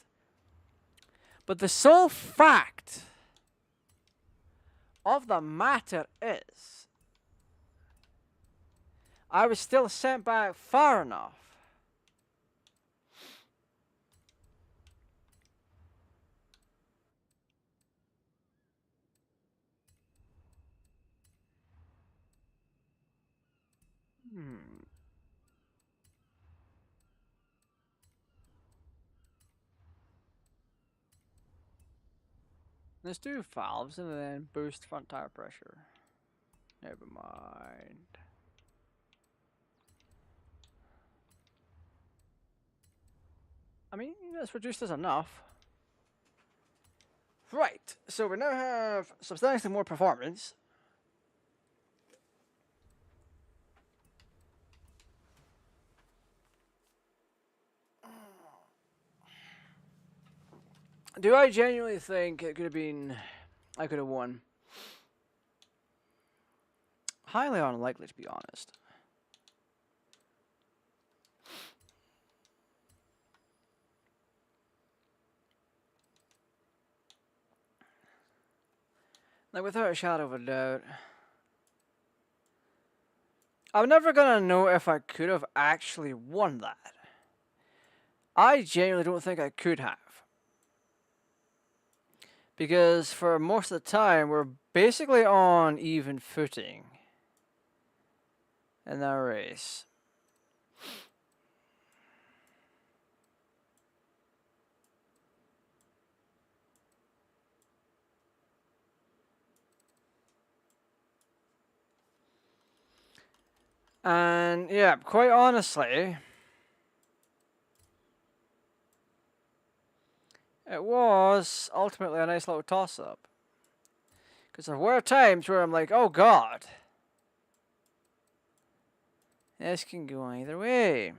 But the sole fact of the matter is, I was still sent back far enough Let's do valves and then boost front tire pressure. Never mind. I mean, that's reduced as enough. Right, so we now have substantially more performance. Do I genuinely think it could have been... I could have won? Highly unlikely, to be honest. Like, without a shadow of a doubt. I'm never gonna know if I could have actually won that. I genuinely don't think I could have. Because for most of the time, we're basically on even footing in that race. And yeah, quite honestly, it was ultimately a nice little toss-up. Because there were times where I'm like, oh god, this can go either way.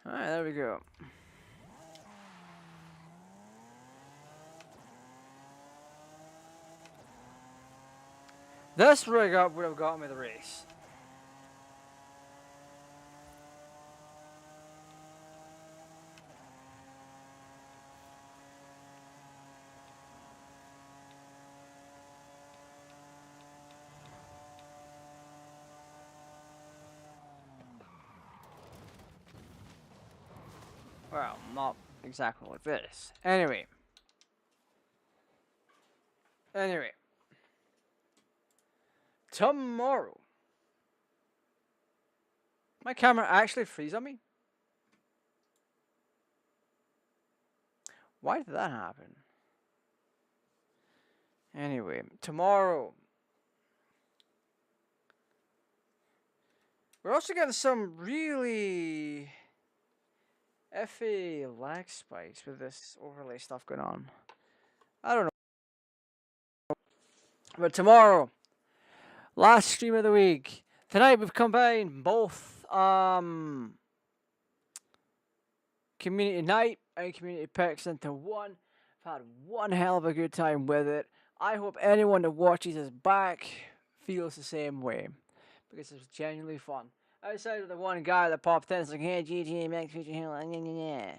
Alright, there we go. This rig up would have gotten me the race. Well, not exactly like this. Anyway. Tomorrow. My camera actually freeze on me? Why did that happen? Anyway, tomorrow. We're also getting some really iffy lag spikes with this overlay stuff going on. I don't know. But tomorrow, last stream of the week. Tonight we've combined both community night and community picks into one. I've had one hell of a good time with it. I hope anyone that watches us back feels the same way, because it was genuinely fun. Outside of the one guy that popped in, it's like, hey, GTA, Max Future Hill, yeah.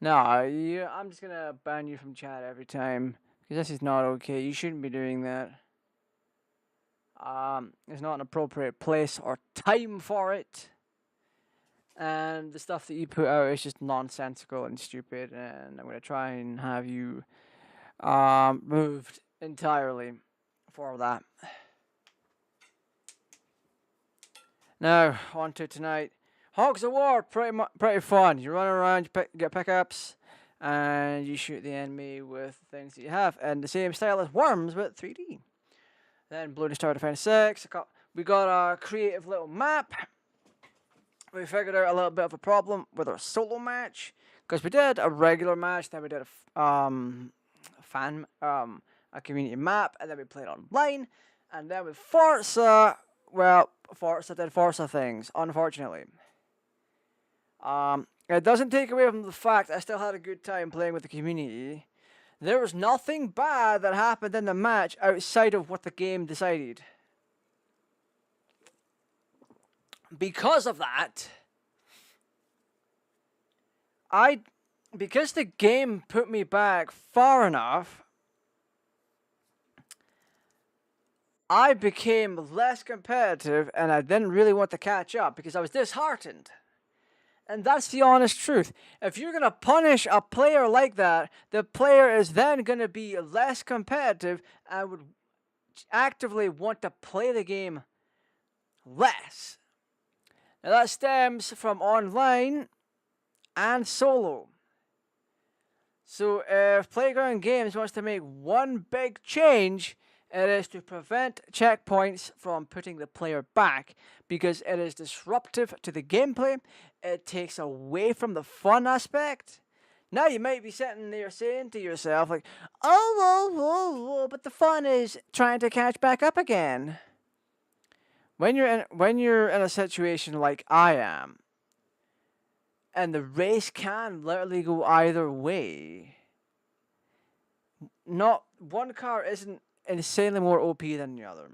No, I'm just gonna ban you from chat every time, because this is not okay. You shouldn't be doing that. It's not an appropriate place or time for it. And the stuff that you put out is just nonsensical and stupid, and I'm gonna try and have you moved entirely for that. Now, on to tonight. Hogs of War, pretty fun. You run around, you get pickups, and you shoot the enemy with the things that you have, and the same style as Worms, but 3D. Then Bloons TD6. We got a creative little map. We figured out a little bit of a problem with our solo match, because we did a regular match, then we did a community map, and then we played online, and then with Forza, well, Forza did Forza things, unfortunately. It doesn't take away from the fact I still had a good time playing with the community. There was nothing bad that happened in the match outside of what the game decided. Because of that, because the game put me back far enough, I became less competitive, and I didn't really want to catch up because I was disheartened. And that's the honest truth. If you're going to punish a player like that, the player is then going to be less competitive and would actively want to play the game less. Now that stems from online and solo. So if Playground Games wants to make one big change, it is to prevent checkpoints from putting the player back, because it is disruptive to the gameplay. It takes away from the fun aspect. Now you might be sitting there saying to yourself like, oh, but the fun is trying to catch back up again. When you're in a situation like I am, and the race can literally go either way. Not one car isn't insanely more OP than the other.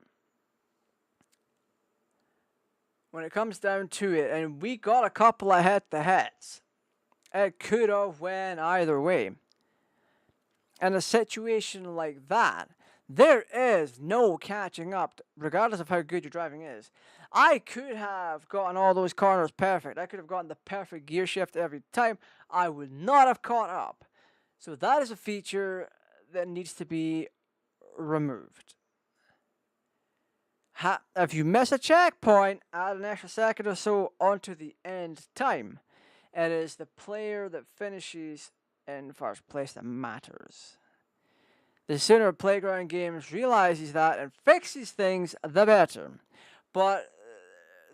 When it comes down to it, and we got a couple of head-to-heads, it could have went either way. In a situation like that, there is no catching up, regardless of how good your driving is. I could have gotten all those corners perfect. I could have gotten the perfect gear shift every time. I would not have caught up. So that is a feature that needs to be removed. if you miss a checkpoint, add an extra second or so onto the end time. It is the player that finishes in first place that matters. The sooner Playground Games realizes that and fixes things, the better. But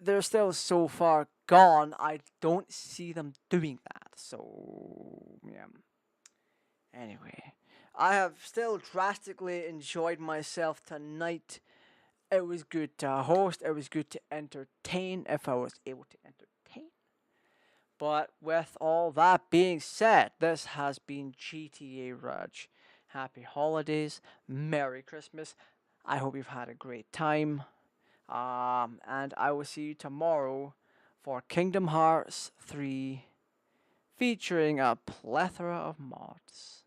they're still so far gone, I don't see them doing that. So, yeah. Anyway, I have still drastically enjoyed myself tonight. It was good to host, it was good to entertain if I was able to entertain. But with all that being said, this has been GTA Raj. Happy holidays, Merry Christmas. I hope you've had a great time. And I will see you tomorrow for Kingdom Hearts 3 featuring a plethora of mods.